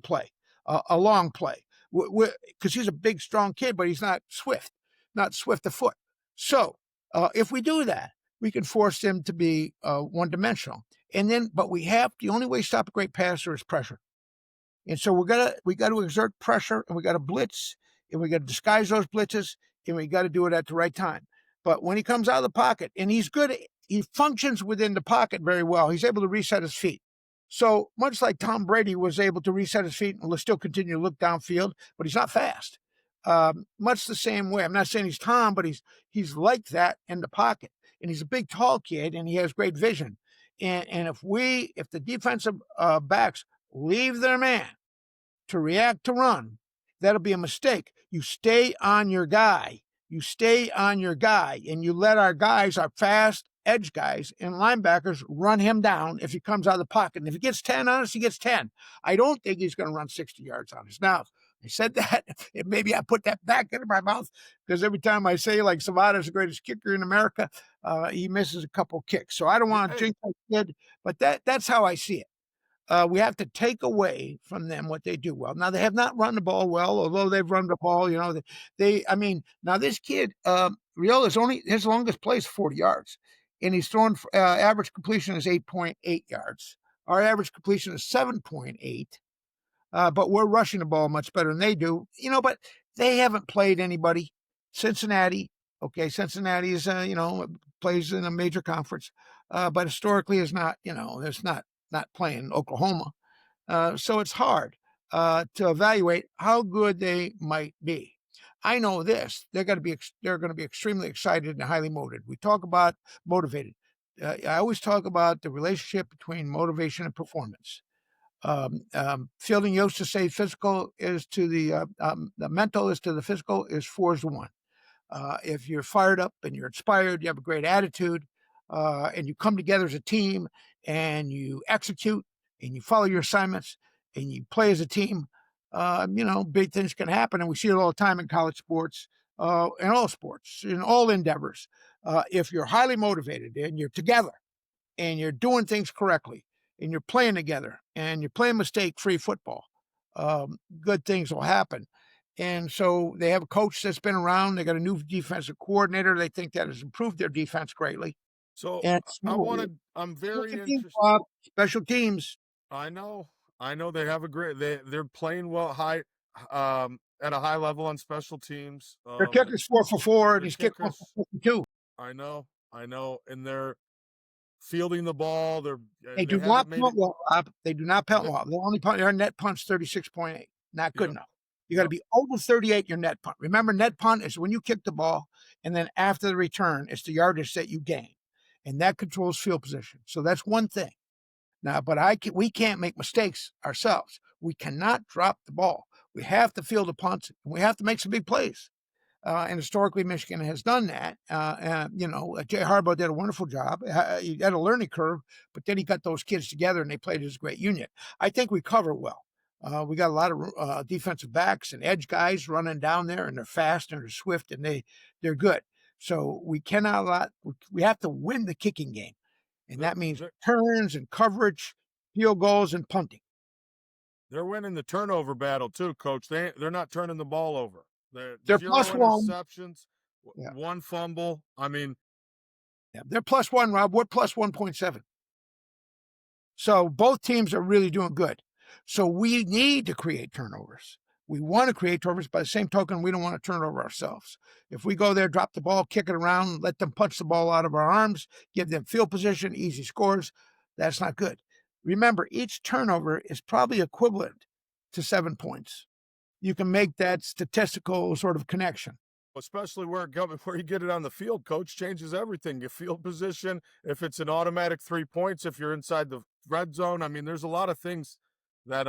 play, a long play, because he's a big, strong kid, but he's not swift of foot. So if we do that, we can force him to be one dimensional. And then, but the only way to stop a great passer is pressure. And so we gotta exert pressure, and we gotta blitz, and we gotta disguise those blitzes, and we gotta do it at the right time. But when he comes out of the pocket, and he's good, he functions within the pocket very well. He's able to reset his feet. So much like Tom Brady was able to reset his feet and still continue to look downfield, but he's not fast. Much the same way. I'm not saying he's Tom, but he's like that in the pocket, and he's a big, tall kid, and he has great vision. And if the defensive backs leave their man to react to run, that'll be a mistake. You stay on your guy. You stay on your guy, and you let our guys, our fast edge guys and linebackers, run him down if he comes out of the pocket. And if he gets 10 on us, he gets 10. I don't think he's going to run 60 yards on us. Now, I said that, and maybe I put that back into my mouth, because every time I say, like, Savada's the greatest kicker in America, he misses a couple kicks. So I don't want to jinx that kid, but that's how I see it. We have to take away from them what they do well. Now, they have not run the ball well, although they've run the ball. Now this kid, Riola's only his longest play is 40 yards, and he's thrown average completion is 8.8 yards. Our average completion is 7.8. But we're rushing the ball much better than they do. But they haven't played anybody. Cincinnati, okay, Cincinnati is plays in a major conference, but historically is not. It's not playing Oklahoma. So it's hard to evaluate how good they might be. I know this: they're going to be extremely excited and highly motivated. We talk about motivated. I always talk about the relationship between motivation and performance. Fielding used to say physical is to the mental is to the physical is 4 to 1. If you're fired up and you're inspired, you have a great attitude, and you come together as a team, and you execute, and you follow your assignments, and you play as a team, big things can happen. And we see it all the time in college sports, in all sports, in all endeavors. If you're highly motivated and you're together and you're doing things correctly and you're playing together and you're playing mistake-free football, good things will happen. And so they have a coach that's been around. They got a new defensive coordinator. They think that has improved their defense greatly. So And I'm very special teams, interested. Bob, special teams. I know. I know they have a great they're playing well at a high level on special teams. Their kicker's 4 for 4, and Their he's kicked one kickers, for 52. I know. And they're fielding the ball. They They do haven't not made it. punt well. They do not punt They, well. They only punt. Their net punt's 36.8. Not good yep, enough. You got to yep. be over 38 your net punt. Remember, net punt is when you kick the ball, and then after the return, it's the yardage that you gain, and that controls field position. So that's one thing. Now, but we can't make mistakes ourselves. We cannot drop the ball. We have to field the punts, and we have to make some big plays. And historically, Michigan has done that. Jay Harbaugh did a wonderful job. He had a learning curve, but then he got those kids together and they played as a great union. I think we cover well. We got a lot of defensive backs and edge guys running down there, and they're fast and they're swift, and they're good. So we have to win the kicking game, and They're, that means they're turns and coverage, field goals, and punting. they're winning the turnover battle too, Coach. They're not turning the ball over. They're They're zero +1. interceptions, Yeah. one fumble. I mean, Yeah, they're +1, Rob. We're +1.7. So both teams are really doing good. So we need to create turnovers. We want to create turnovers. By the same token, we don't want to turn over ourselves. If we go there, drop the ball, kick it around, let them punch the ball out of our arms, give them field position, easy scores, that's not good. Remember, each turnover is probably equivalent to 7 points. You can make that statistical sort of connection. especially where you get it on the field, coach changes everything. Your field position, if it's an automatic 3 points, if you're inside the red zone. I mean, there's a lot of things that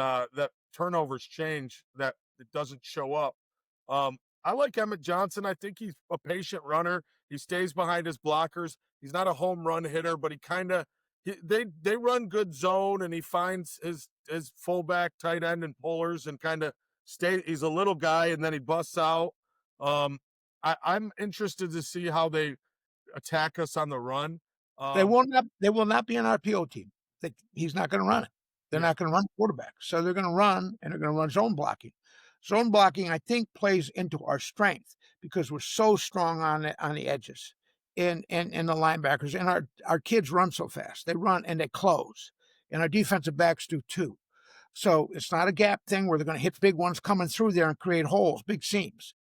turnovers change that it doesn't show up. I like Emmett Johnson. I think he's a patient runner. He stays behind his blockers. He's not a home run hitter, but he kind of they run good zone, and he finds his fullback, tight end, and pullers, and kind of stay. He's a little guy, and then he busts out. Um, I'm interested to see how they attack us on the run. Um, They will not be an RPO team. He's not going to run it. They're yeah, not going to run quarterback. So they're going to run, and they're going to run zone blocking. Zone blocking, I think, plays into our strength because we're so strong on the edges and the linebackers. And our kids run so fast. They run and they close. And our defensive backs do too. So it's not a gap thing where they're going to hit big ones coming through there and create holes, big seams.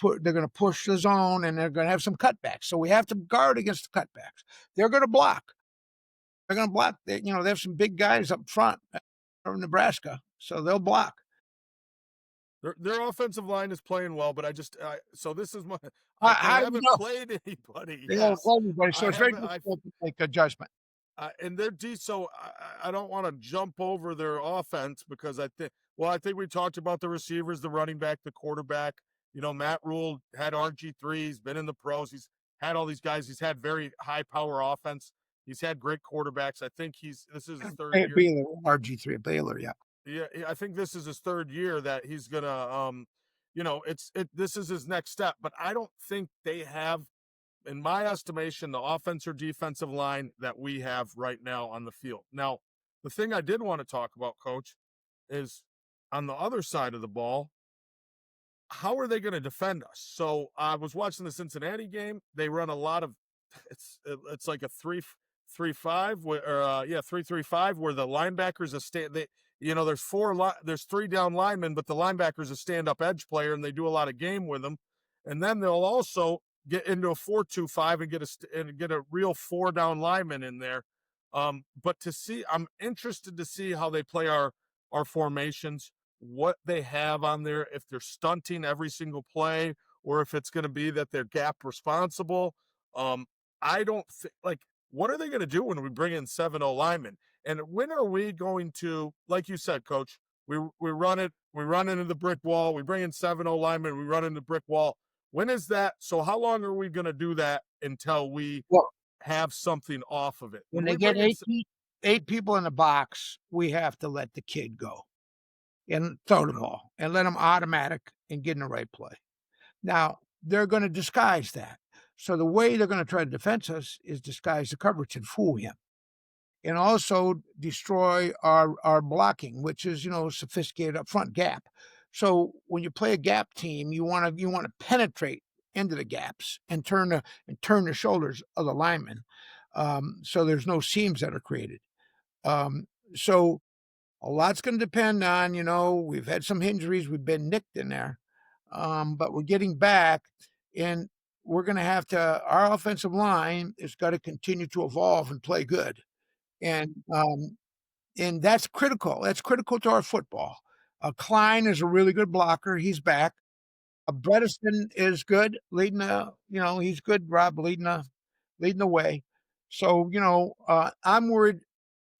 They're going to push the zone, and they're going to have some cutbacks. So we have to guard against the cutbacks. They're going to block. They're going to block. They have some big guys up front from Nebraska, so they'll block. their offensive line is playing well, but so this is they I haven't know played anybody. they don't Yes, play anybody, so I it's very haven't. difficult to make a judgment. And they're so I don't want to jump over their offense because I think we talked about the receivers, the running back, the quarterback. You know, Matt Rule had RG3. He's been in the pros. He's had all these guys. He's had very high power offense. He's had great quarterbacks. I think this is his third year. Baylor, RG3 at Baylor, yeah. Yeah, I think this is his third year that he's gonna this is his next step. But I don't think they have, in my estimation, the offense or defensive line that we have right now on the field. Now, the thing I did want to talk about, Coach, is on the other side of the ball, how are they going to defend us? So I was watching the Cincinnati game. They run a lot of it's like a 3-3-5 or 3-3-5 where the linebackers there's three down linemen, but the linebacker's a stand-up edge player, and they do a lot of game with them. And then they'll also get into a 4-2-5 and get a real four down lineman in there. But I'm interested to see how they play our formations, what they have on there, if they're stunting every single play, or if it's going to be that they're gap responsible. I don't think, what are they going to do when we bring in 7-0 linemen? And when are we going to, like you said, Coach, we run into the brick wall, we bring in 7-0 linemen, we run into the brick wall. When is that? So how long are we going to do that until we Well, have something off of it? when When they we get bring in, eight people in the box, we have to let the kid go and throw the ball and let them automatic and get in the right play. Now, they're going to disguise that. So the way they're going to try to defend us is disguise the coverage and fool him. And also destroy our blocking, which is, sophisticated up front gap. So when you play a gap team, you want to penetrate into the gaps and turn the shoulders of the linemen. So there's no seams that are created. So a lot's going to depend on, we've had some injuries, we've been nicked in there, but we're getting back, and we're going to our offensive line has got to continue to evolve and play good. And that's critical. That's critical to our football. Klein is a really good blocker. He's back. Bredesen is good, he's good, Rob, leading the way. So, I'm worried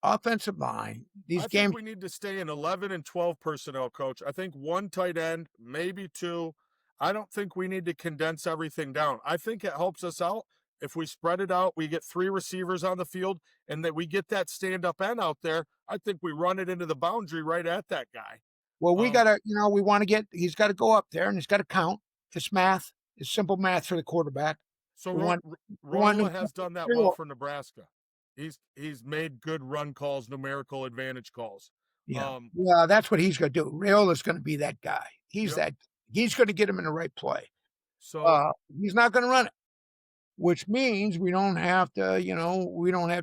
offensive line. These I think games, we need to stay in 11 and 12 personnel, Coach. I think one tight end, maybe two. I don't think we need to condense everything down. I think it helps us out if we spread it out. We get three receivers on the field, and that we get that stand-up end out there. I think we run it into the boundary right at that guy. well, we Um, got to, he's got to go up there and he's got to count. It's math. It's simple math for the quarterback. so We want, we want Raiola has done that well for Nebraska. He's made good run calls, numerical advantage calls. Yeah. Um, Well, that's what he's going to do. Raiola's going to be that guy. He's yep. he's going to get him in the right play. So He's not going to run it, which means we don't have to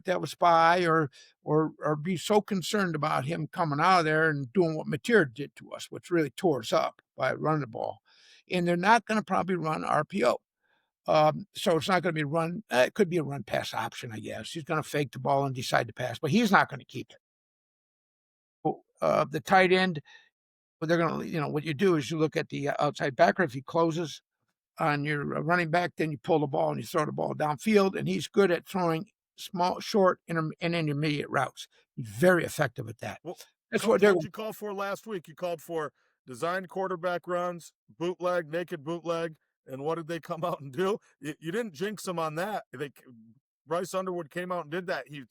have a spy or be so concerned about him coming out of there and doing what Mateer did to us, which really tore us up by running the ball. And they're not going to probably run RPO. So it's not going to be run. It could be a run pass option, I guess. He's going to fake the ball and decide to pass, but he's not going to keep it. The tight end, But they're gonna, what you do is you look at the outside backer. If he closes on your running back, then you pull the ball and you throw the ball downfield, and he's good at throwing small, short, and intermediate routes. He's very effective at that. Well, That's what coach, they're. what'd you call for last week? You called for designed quarterback runs, bootleg, naked bootleg, and what did they come out and do? You didn't jinx them on that. Bryce Underwood came out and did that. He's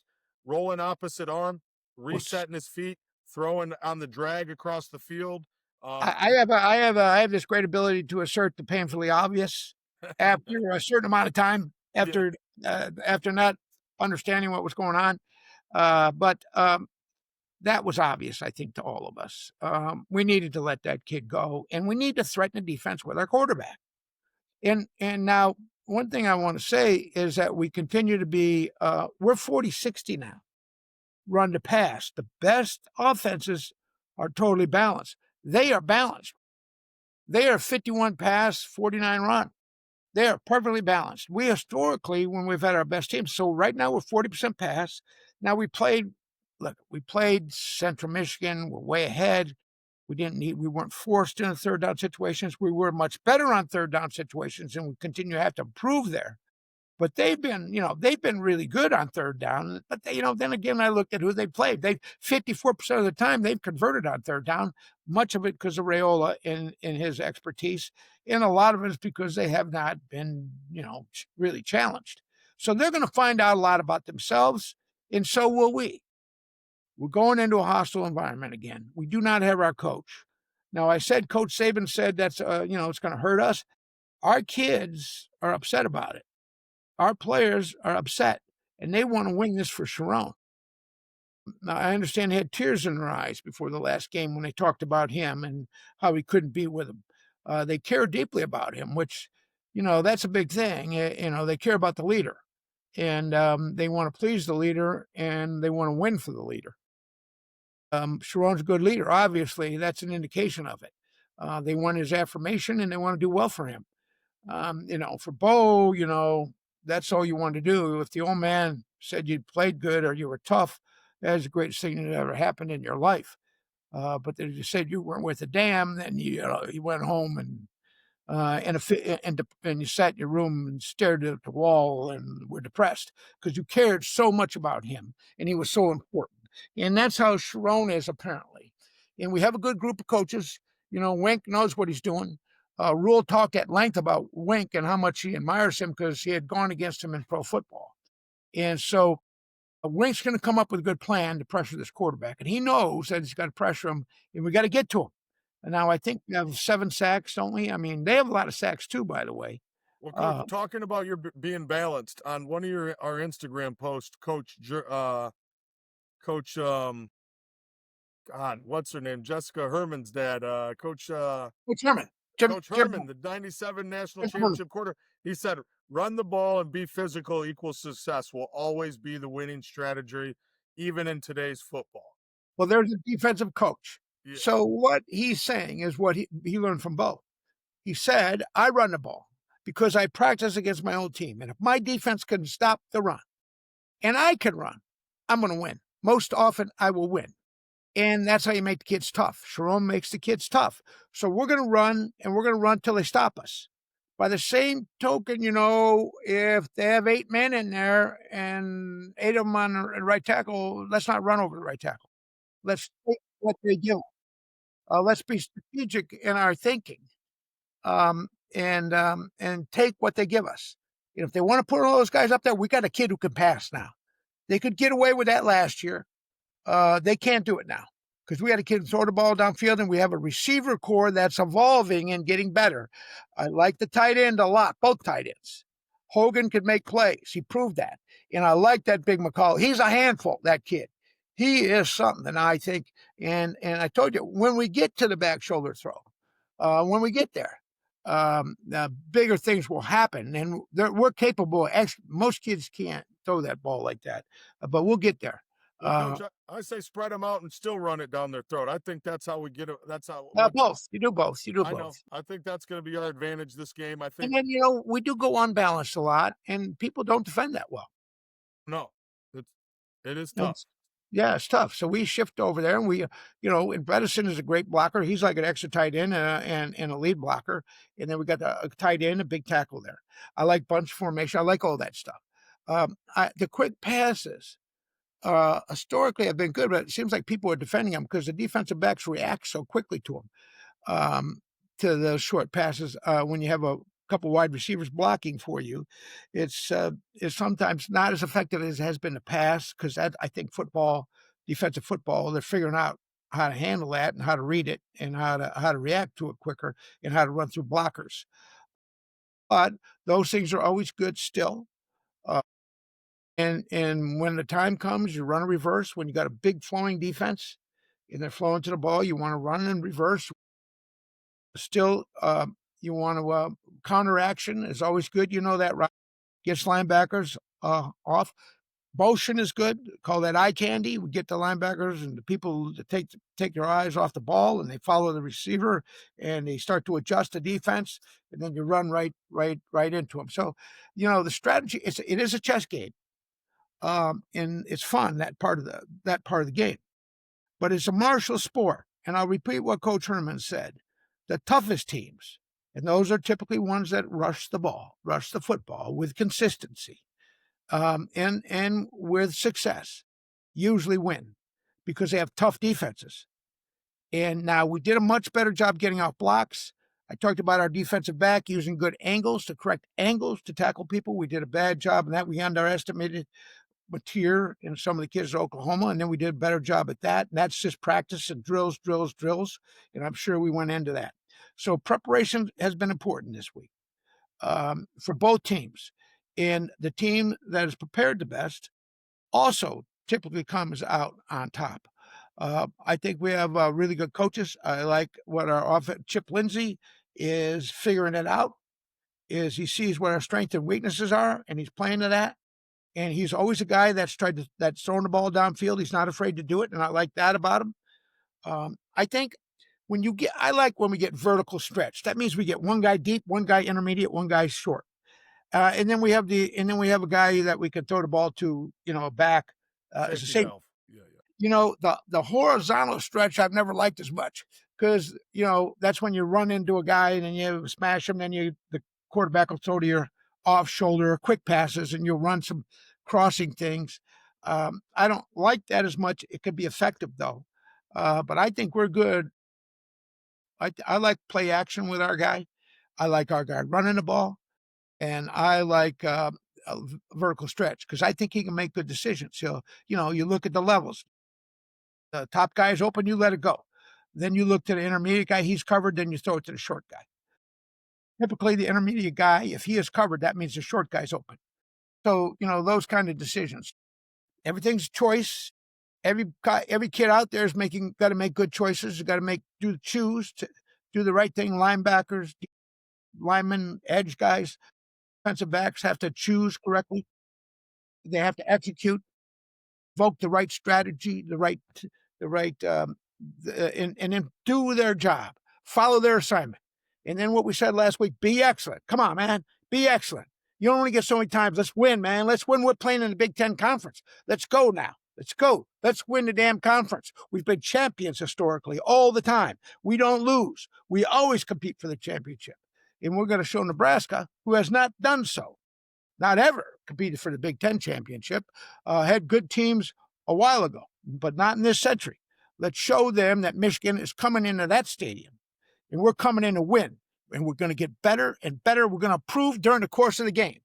rolling opposite arm, Well, resetting his feet, throwing on the drag across the field. I have this great ability to assert the painfully obvious after a certain amount of time, Yeah, after not understanding what was going on. But that was obvious, I think, to all of us. We needed to let that kid go, and we need to threaten the defense with our quarterback. And now, one thing I want to say is that we continue to be we're 40-60 now, run to pass. The best offenses are totally balanced. They are balanced. They are 51 pass, 49 run. They are perfectly balanced. We historically, when we've had our best teams, so right now we're 40% pass. Now we played Central Michigan. We're way ahead. We weren't forced into third down situations. We were much better on third down situations, and we continue to have to improve there. But they've been really good on third down. But then again, I looked at who they played. 54% of the time they've converted on third down. Much of it because of Raiola in his expertise, and a lot of it is because they have not been, really challenged. So they're going to find out a lot about themselves, and so will we. We're going into a hostile environment again. We do not have our coach. Now, I said Coach Saban said that's it's going to hurt us. Our kids are upset about it. Our players are upset, and they want to win this for Sharon. Now, I understand they had tears in their eyes before the last game when they talked about him and how he couldn't be with them. They care deeply about him, which, that's a big thing. They care about the leader, and they want to please the leader, and they want to win for the leader. Sharon's a good leader. Obviously, that's an indication of it. They want his affirmation, and they want to do well for him. For Bo, that's all you wanted to do. If the old man said you played good or you were tough, that's the greatest thing that ever happened in your life. But if you said you weren't worth a damn, then you went home and you sat in your room and stared at the wall and were depressed because you cared so much about him and he was so important. And that's how Sharon is apparently. And we have a good group of coaches. Wink knows what he's doing. Rule talked at length about Wink and how much he admires him because he had gone against him in pro football. And so Wink's going to come up with a good plan to pressure this quarterback. And he knows that he's got to pressure him, and we got to get to him. And now I think we have 7 sacks, don't we? I mean, they have a lot of sacks too, by the way. well, Coach, talking about your being balanced on one of our Instagram posts, Coach, God, what's her name? Jessica Herman's dad, Coach Herman. Jim, Coach Jim, Herman, the 97 national Jim Herman. championship quarter. He said, run the ball and be physical equals success will always be the winning strategy, even in today's football. Well, there's a defensive coach. Yeah. So what he's saying is what he learned from Bo. He said, I run the ball because I practice against my own team. And if my defense can stop the run and I can run, I'm going to win. Most often, I will win. And that's how you make the kids tough. Sharon makes the kids tough. So we're going to run, and we're going to run till they stop us. By the same token, if they have 8 men in there and 8 of them on the right tackle, let's not run over the right tackle. Let's take what they give. Let's be strategic in our thinking, and take what they give us. If they want to put all those guys up there, we got a kid who can pass now. They could get away with that last year. They can't do it now because we had a kid throw the ball downfield, and we have a receiver core that's evolving and getting better. I like the tight end a lot, both tight ends. Hogan could make plays. He proved that. And I like that big McCall. He's a handful, that kid. He is something, I think. And I told you, when we get to the back shoulder throw, when we get there, bigger things will happen. And we're capable. Most kids can't throw that ball like that, but we'll get there. Well, Coach, I say spread them out and still run it down their throat. I think that's how we get it. That's how both. You do both. You do I both. know. I think that's going to be our advantage this game. I think. And then we do go unbalanced a lot, and people don't defend that well. No, it is tough. Yeah, it's tough. So we shift over there, and and Bredesen is a great blocker. He's like an extra tight end and a lead blocker. And then we got a tight end, a big tackle there. I like bunch formation. I like all that stuff. The quick passes historically have been good, but it seems like people are defending them because the defensive backs react so quickly um, to the short passes. When you have a couple wide receivers blocking for you, it's sometimes not as effective as it has been in the past because I think defensive football, they're figuring out how to handle that and how to read it and how to react to it quicker and how to run through blockers. But those things are always good still. Uh, and when the time comes, you run a reverse. When you got a big flowing defense and they're flowing to the ball, you want to run and reverse. Still, you want to counteraction is always good. You know that, right? Gets linebackers off. Motion is good. Call that eye candy. We get the linebackers and the people to take their eyes off the ball and they follow the receiver and they start to adjust the defense and then you run right into them. So, the strategy it is a chess game, and it's fun that part of the game. But it's a martial sport, and I'll repeat what Coach Herman said: the toughest teams, and those are typically ones that rush the football with consistency, and with success, usually win because they have tough defenses. And now we did a much better job getting off blocks. I talked about our defensive back using good angles to correct angles to tackle people. We did a bad job in that. We underestimated Mateer and some of the kids at Oklahoma, and then we did a better job at that. And that's just practice and drills, and I'm sure we went into that. So preparation has been important this week for both teams. And the team that is prepared the best also typically comes out on top. I think we have really good coaches. I like what our Chip Lindsey is figuring it out. Is he sees what our strengths and weaknesses are, and he's playing to that. And he's always a guy that's throwing the ball downfield. He's not afraid to do it, and I like that about him. I think I like when we get vertical stretch. That means we get one guy deep, one guy intermediate, one guy short. And then we have a guy that we can throw the ball to, back as a safety. The horizontal stretch I've never liked as much because that's when you run into a guy and then you smash him, then the quarterback will throw to your off shoulder quick passes and you'll run some crossing things. I don't like that as much. It could be effective though, but I think we're good. I like play action with our guy. I like our guy running the ball. And I like a vertical stretch because I think he can make good decisions. So, you look at the levels. The top guy is open, you let it go. Then you look to the intermediate guy, he's covered, then you throw it to the short guy. Typically, the intermediate guy, if he is covered, that means the short guy's open. So, those kind of decisions. Everything's choice. Every kid out there is got to make good choices. Got to choose to do the right thing. Linebackers, linemen, edge guys, defensive backs have to choose correctly. They have to execute, evoke the right strategy, and then do their job, follow their assignment. And then what we said last week: be excellent. Come on, man, be excellent. You only get so many times. Let's win, man. Let's win. We're playing in the Big Ten Conference. Let's go now. Let's go. Let's win the damn conference. We've been champions historically all the time. We don't lose. We always compete for the championship. And we're going to show Nebraska, who has not done so, not ever competed for the Big Ten championship, had good teams a while ago, but not in this century. Let's show them that Michigan is coming into that stadium, and we're coming in to win, and we're going to get better and better. We're going to improve during the course of the game,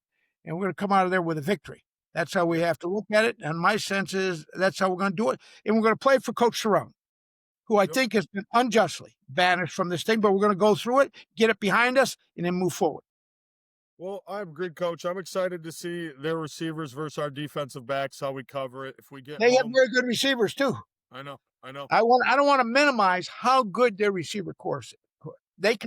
and we're going to come out of there with a victory. That's how we have to look at it, and my sense is that's how we're going to do it. And we're going to play for Coach Cerrone, who I think has been unjustly banished from this thing, but we're going to go through it, get it behind us, and then move forward. Well, I'm agreed, Coach. I'm excited to see their receivers versus our defensive backs, how we cover it. If we get They have very good receivers too. I know. I don't want to minimize how good their receiver course is.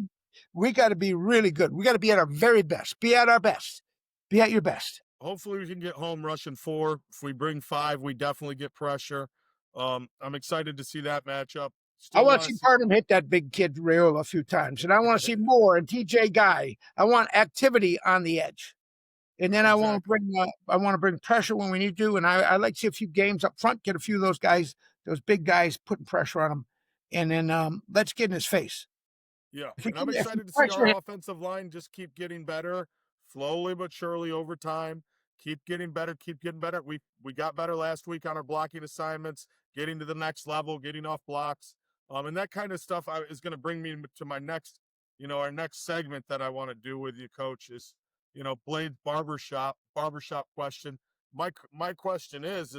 We got to be really good. We got to be at our very best. Be at our best. Be at your best. Hopefully we can get home rushing 4. If we bring 5, we definitely get pressure. I'm excited to see that matchup. I want to see Parham hit that big kid Rayola a few times, and I want to see more and TJ Guy. I want activity on the edge. And then exactly. I want to bring pressure when we need to. And I like to see a few games up front, get a few of those guys, those big guys, putting pressure on him, and then let's get in his face. Yeah, If we and I'm can, if we excited to see pressure our him, offensive line just keep getting better, slowly but surely over time. Keep getting better, keep getting better. We got better last week on our blocking assignments, getting to the next level, getting off blocks, and that kind of stuff is going to bring me to my next, our next segment that I want to do with you, Coach. Is Blade barbershop question. My question is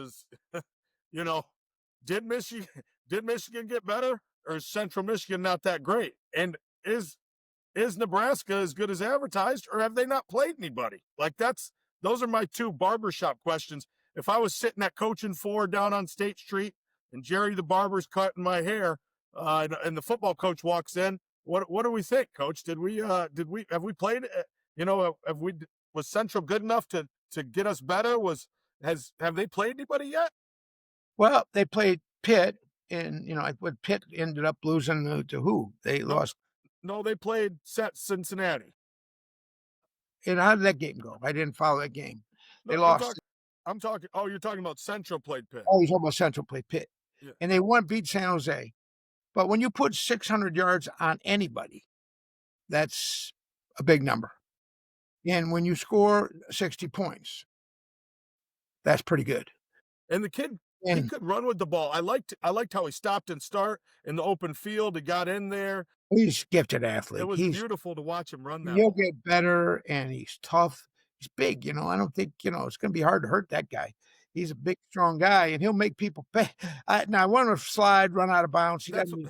you know, did Michigan did Michigan get better, or is Central Michigan not that great? And is is Nebraska as good as advertised, or have they not played anybody? Like those are my two barbershop questions. If I was sitting at Coaching Four down on State Street and Jerry the barber's cutting my hair, and the football coach walks in, what do we think, Coach? Did we have we played? Have we was Central good enough to get us better? Have they played anybody yet? well, they played Pitt, and what Pitt ended up losing to who? They No, lost. no, they played Cincinnati. And how did that game go? I didn't follow that game. They No, lost. I'm talking. Oh, you're talking about Central played Pitt. Oh, he's talking about Central played Pitt, Yeah. and they beat San Jose. But when you put 600 yards on anybody, that's a big number. And when you score 60 points, that's pretty good. And the kid, he And could run with the ball. I liked how he stopped and start in the open field. He got in there. he's a gifted It athlete. was beautiful to watch him run that He'll ball. get better, and he's tough. He's big. I don't think it's going to be hard to hurt that guy. He's a big, strong guy, and he'll make people pay. Now, I want to slide, run out of bounds. He That's doesn't.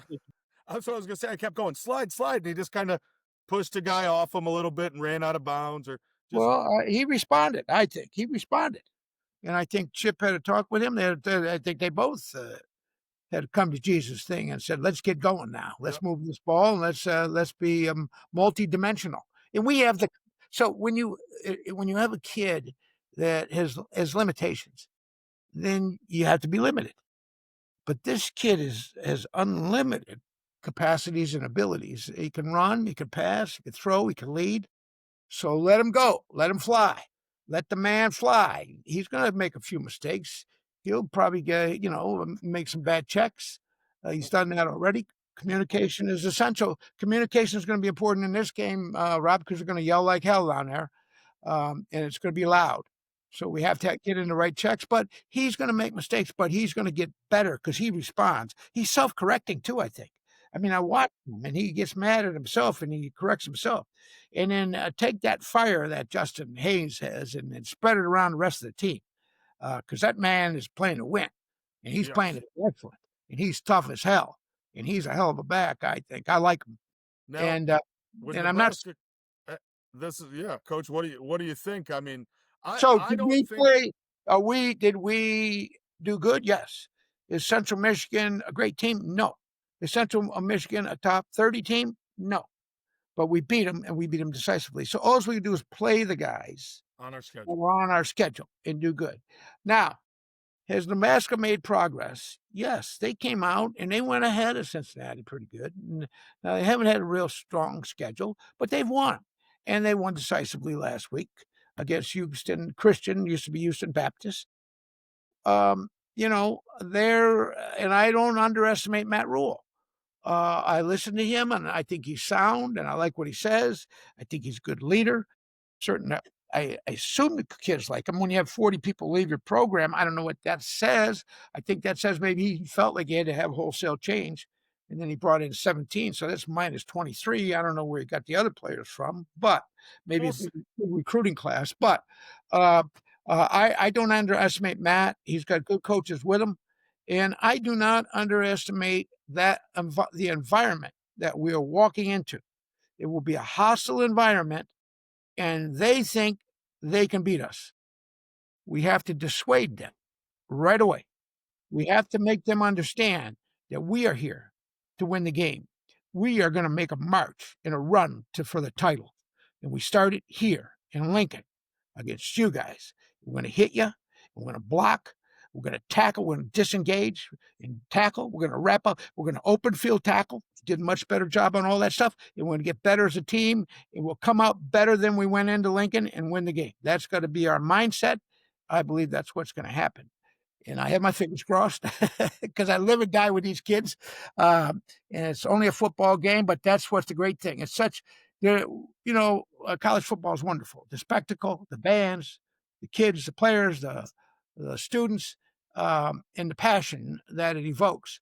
that's what I was gonna say. I kept going slide, slide, and he just kind of pushed the guy off him a little bit and ran out of bounds, or just Well, he responded. I think he responded, and I think Chip had a talk with him. I think they both had a come to Jesus thing and said, "Let's get going now. yeah. Let's move this ball, and let's be multi-dimensional." And we have the so when you have a kid that has limitations, then you have to be limited. But this kid has unlimited capacities and abilities. He can run, he can pass, he can throw, he can lead. So let him go. Let him fly. Let the man fly. He's going to make a few mistakes. He'll probably make some bad checks. He's done that already. Communication is essential. Communication is going to be important in this game, Rob, because we're going to yell like hell down there, and it's going to be loud. So we have to get in the right checks. But he's going to make mistakes, but he's going to get better because he responds. He's self-correcting too, I think. I mean, I watch him, and he gets mad at himself, and he corrects himself. And then take that fire that Justin Haynes has and spread it around the rest of the team, because that man is playing to win, and he's playing Yes. it excellent, and he's tough as hell, and he's a hell of a back. I think I like him, Now and with I'm not. Nebraska, this is yeah, Coach. What do you think? I mean, I So I did don't we think play? Did we do good? Yes. Is Central Michigan a great team? No. Is Central Michigan a top 30 team? No. But we beat them, and we beat them decisively. So all we can do is play the guys on our who schedule. are on our schedule and do good. Now, has Nebraska made progress? Yes, they came out and they went ahead of Cincinnati pretty good. And, they haven't had a real strong schedule, but they've won. And they won decisively last week against Houston Christian, used to be Houston Baptist. And I don't underestimate Matt Rule. I listen to him, and I think he's sound, and I like what he says. I think he's a good leader. Certain, I assume the kids like him. When you have 40 people leave your program, I don't know what that says. I think that says maybe he felt like he had to have wholesale change, and then he brought in 17, so that's minus 23. I don't know where he got the other players from, but maybe Well, a good recruiting class. But I don't underestimate Matt. He's got good coaches with him, and I do not underestimate the environment that we are walking into. It will be a hostile environment, and they think they can beat us. We have to dissuade them right away. We have to make them understand that we are here to win the game. We are going to make a march and a run for the title. And we start it here in Lincoln against you guys. We're going to hit you. We're going to block. We're going to tackle. We're going to disengage and tackle. We're going to wrap up. We're going to open field tackle. Did a much better job on all that stuff. And we're going to get better as a team. And we'll come out better than we went into Lincoln and win the game. That's going to be our mindset. I believe that's what's going to happen. And I have my fingers crossed because I live and die with these kids. And it's only a football game, but that's what's the great thing. It's such, college football is wonderful. The spectacle, the bands, the kids, the players, the students, and the passion that it evokes.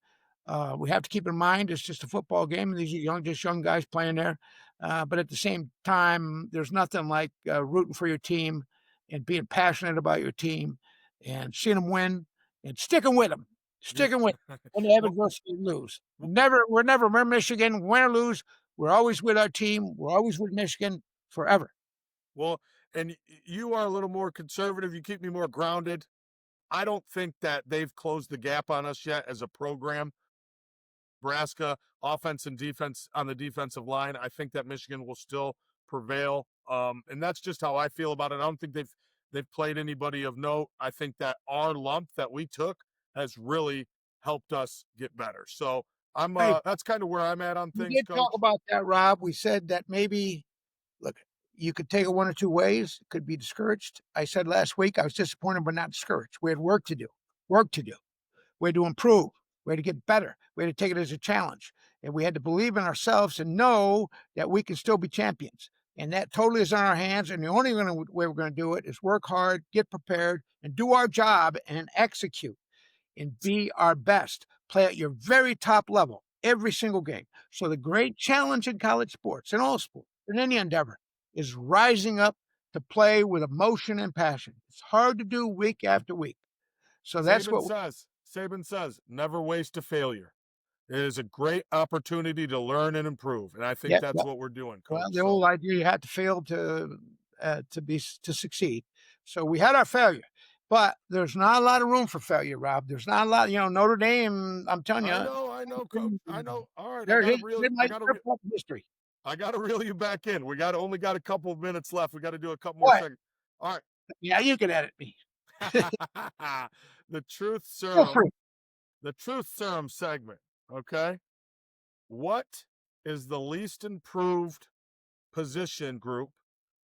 We have to keep in mind it's just a football game, and these are just young guys playing there. But at the same time, there's nothing like rooting for your team and being passionate about your team and seeing them win and sticking with them, Yeah. sticking with them when they have Well, adversity and lose. We're Michigan, win or lose. We're always with our team. We're always with Michigan forever. well, and you are a little more conservative. You keep me more grounded. I don't think that they've closed the gap on us yet as a program. Nebraska offense and defense on the defensive line. I think that Michigan will still prevail, and that's just how I feel about it. I don't think they've played anybody of note. I think that our lump that we took has really helped us get better. So I'm Right. that's kind of where I'm at on We things, did talk Coach. about that, Rob. We said that maybe, look, you could take it one or two ways. It could be discouraged. I said last week I was disappointed but not discouraged. We had work to do, work to do. We had to improve. We had to get better. We had to take it as a challenge. And we had to believe in ourselves and know that we can still be champions. And that totally is in our hands. And the only way we're going to do it is work hard, get prepared, and do our job and execute and be our best. Play at your very top level every single game. So the great challenge in college sports, in all sports, in any endeavor, is rising up to play with emotion and passion. It's hard to do week after week. So that's what. Saban says, never waste a failure. It is a great opportunity to learn and improve, and I think Yeah. that's what we're doing, Well, Coach. the So old idea you had to fail to succeed. So we had our failure, but there's not a lot of room for failure, Rob. There's not a lot. Notre Dame. I'm telling you, I know, Coach. I know. All right, they might rip up history. I gotta reel you back in. Only got a couple of minutes left. We got to do a couple more What? seconds. All Yeah, you can edit me. right. the truth Feel serum, free. the truth serum segment. Okay. What is the least improved position group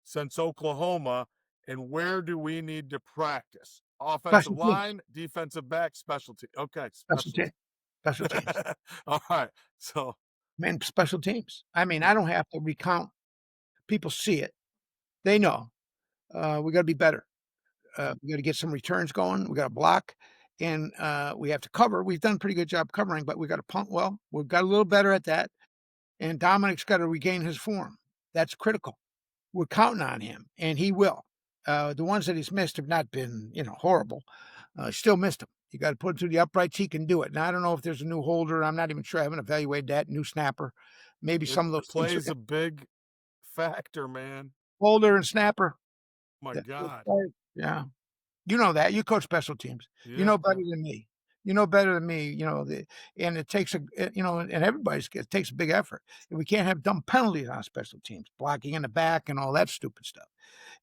since Oklahoma, and where do we need to practice? Offensive Special teams. line, defensive back, specialty. Okay, Special specialty. teams. Special teams. All right. So, Man, special teams. I mean, mm, I don't have to recount. People see it. They know. We got to be better. We got to get some returns going. We got to block, and we have to cover. We've done a pretty good job covering, but we got to punt well. We've got a little better at that. And Dominic's got to regain his form. That's critical. We're counting on him, and he will. The ones that he's missed have not been, horrible. Still missed them. You got to put him through the uprights. He can do it. Now I don't know if there's a new holder. I'm not even sure. I haven't evaluated that new snapper. Maybe it some of those things are plays a big factor, man. holder and snapper. My God. Yeah. You know that. You coach special teams. You Yeah, know yeah. better than me. You know better than me, and it takes and it takes a big effort. And we can't have dumb penalties on special teams, blocking in the back and all that stupid stuff,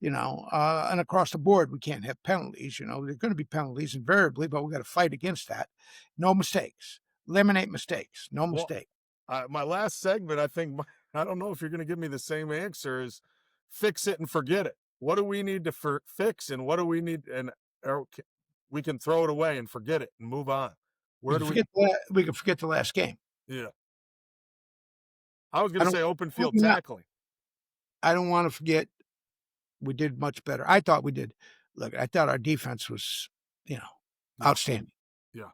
and across the board, we can't have penalties. There's going to be penalties invariably, but we got to fight against that. No mistakes. Eliminate mistakes. No Well, mistake. my last segment, I think, I don't know if you're going to give me the same answer, is fix it and forget it. What do we need to fix, and what do we need, and we can throw it away and forget it and move on. Where do we? We can forget the last game. Yeah, I was going I to don't. say open field tackling. I don't want to forget. We did much better. I thought we did. Look, I thought our defense was, Yeah, outstanding. yeah.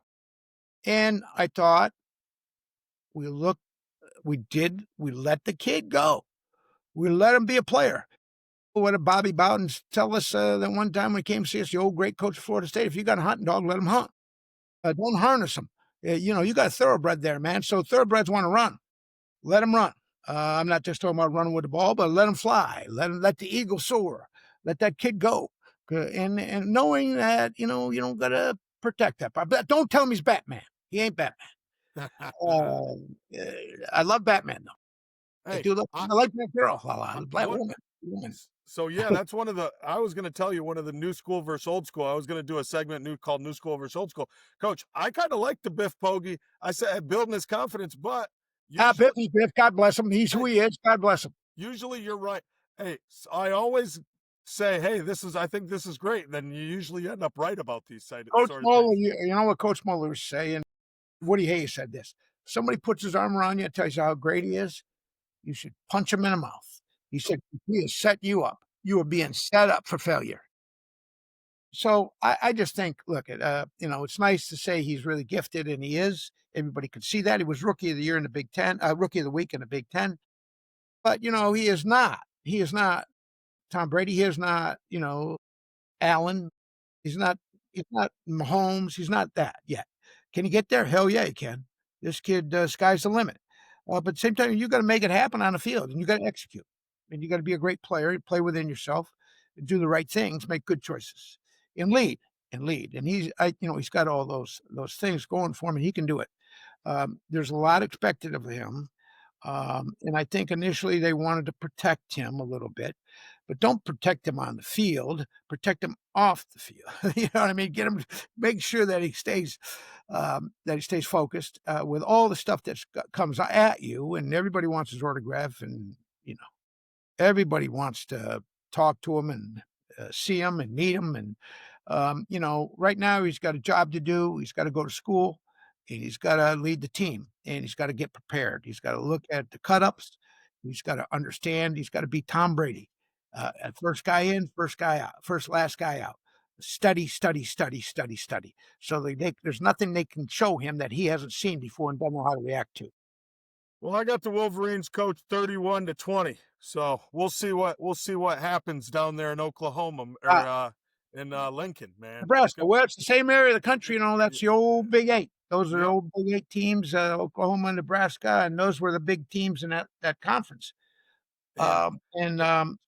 And I thought we let the kid go. We let him be a player. What did Bobby Bowden tell us that one time when he came to see us, the old great coach of Florida State? If you got a hunting dog, let him hunt. Don't harness him. You got a thoroughbred there, man. So thoroughbreds want to run. Let them run. I'm not just talking about running with the ball, but let them fly. Let the eagle soar. Let that kid go. And knowing that, you don't got to protect that. But don't tell him he's Batman. He ain't Batman. Uh, I love Batman, though. I Hey, do look I, I like that girl a lot, I black one woman. so yeah, that's one of the I was gonna tell you one of the new school versus old school. I was gonna do a segment new called New School versus Old School. Coach, I kind of like the Biff Poggi. I said building his confidence, but usually Biff is Biff, God bless him. He's who hey, he is, God bless him. usually you're right. Hey, I always say, hey, I think this is great. Then you usually end up right about these Coach sort of Muller, things. you know what Coach Muller was saying? Woody Hayes said this. Somebody puts his arm around you and tells you how great he is, you should punch him in the mouth. He said, he has set you up. You are being set up for failure. So I just think, look, it's nice to say he's really gifted, and he is. Everybody could see that. He was rookie of the year in the Big Ten, rookie of the week in the Big Ten. But, he is not. He is not Tom Brady. He is not, Allen. He's not he's not Mahomes, he's not that yet. Can he get there? Hell yeah, he can. This kid, sky's the limit. But at the same time, you gotta make it happen on the field, and you gotta execute. And you gotta be a great player, play within yourself, do the right things, make good choices, and lead. And he's got all those things going for him, and he can do it. There's a lot expected of him. And I think initially they wanted to protect him a little bit, but don't protect him on the field, protect him off the field. You know what I mean? Get him, make sure that he stays focused with all the stuff that comes at you, and everybody wants his autograph, and you know everybody wants to talk to him and see him and meet him. And right now he's got a job to do. He's got to go to school, and he's got to lead the team, and he's got to get prepared. He's got to look at the cut ups. He's got to understand. He's got to be Tom Brady. First guy in, first guy out, first last guy out. Study, study, study, study, study. So there's nothing they can show him that he hasn't seen before and doesn't know how to react to. Well, I got the Wolverines coach 31-20. So we'll see what happens down there in Oklahoma Uh, or in Lincoln, man. It's Nebraska. gonna Well, it's the same area of the country, y- that's the old Big Eight. Those are the yep. old Big Eight teams, Oklahoma, Nebraska, and those were the big teams in that conference. And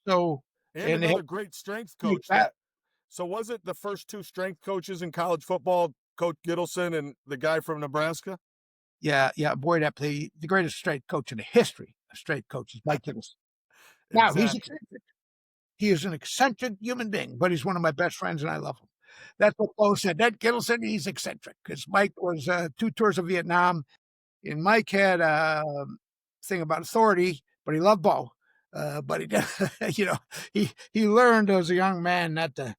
So and and they had another great strength big coach bat. that so was it the first two strength coaches in college football, Coach Gittleson and the guy from Nebraska? Yeah, yeah, boy, that the greatest straight coach in the history of straight coaches, Mike Gibbons. Now he's Exactly. eccentric. He is an eccentric human being, but he's one of my best friends, and I love him. That's what Bo said. That Gittleson, he's eccentric because Mike was 2 tours of Vietnam. And Mike had a thing about authority, but he loved Bo. But he, he learned as a young man not to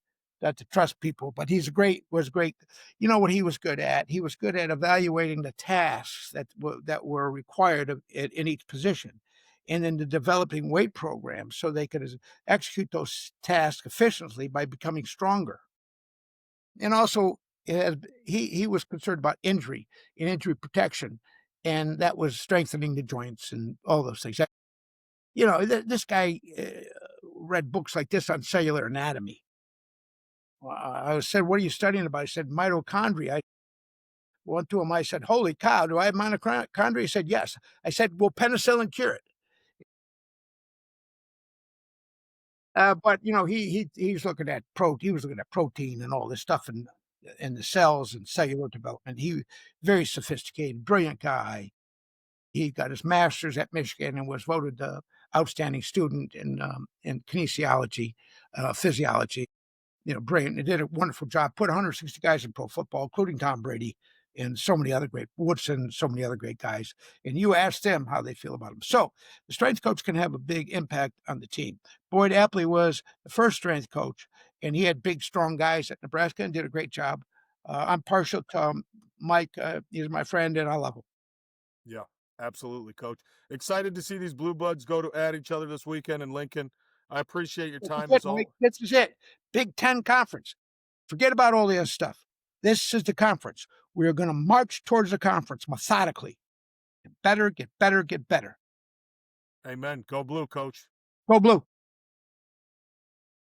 trust people. But was great. You know what he was good at? He was good at evaluating the tasks that were required in each position, and then the developing weight programs so they could execute those tasks efficiently by becoming stronger. And also, he was concerned about injury and injury protection, and that was strengthening the joints and all those things. This guy read books like this on cellular anatomy. I said, "What are you studying about?" He said, "Mitochondria." I went to him. I said, "Holy cow, do I have mitochondria?" He said, "Yes." I said, "Will penicillin cure it?" But he's looking at He was looking at protein and all this stuff in the cells and cellular development. He very sophisticated, brilliant guy. He got his master's at Michigan and was voted the outstanding student in kinesiology, physiology. Brilliant. He did a wonderful job. Put 160 guys in pro football, including Tom Brady and so many other great Woodson, so many other great guys. And you ask them how they feel about him. So the strength coach can have a big impact on the team. Boyd Apley was the first strength coach, and he had big, strong guys at Nebraska and did a great job. I'm partial to Mike. He's my friend, and I love him. Yeah, absolutely, coach. Excited to see these blue buds go to at each other this weekend in Lincoln. I appreciate your This is time it, as Mike. all. This is it. Big Ten Conference. Forget about all the other stuff. This is the conference. We are going to march towards the conference methodically. Get better, get better, get better. Amen. Go blue, coach. Go blue.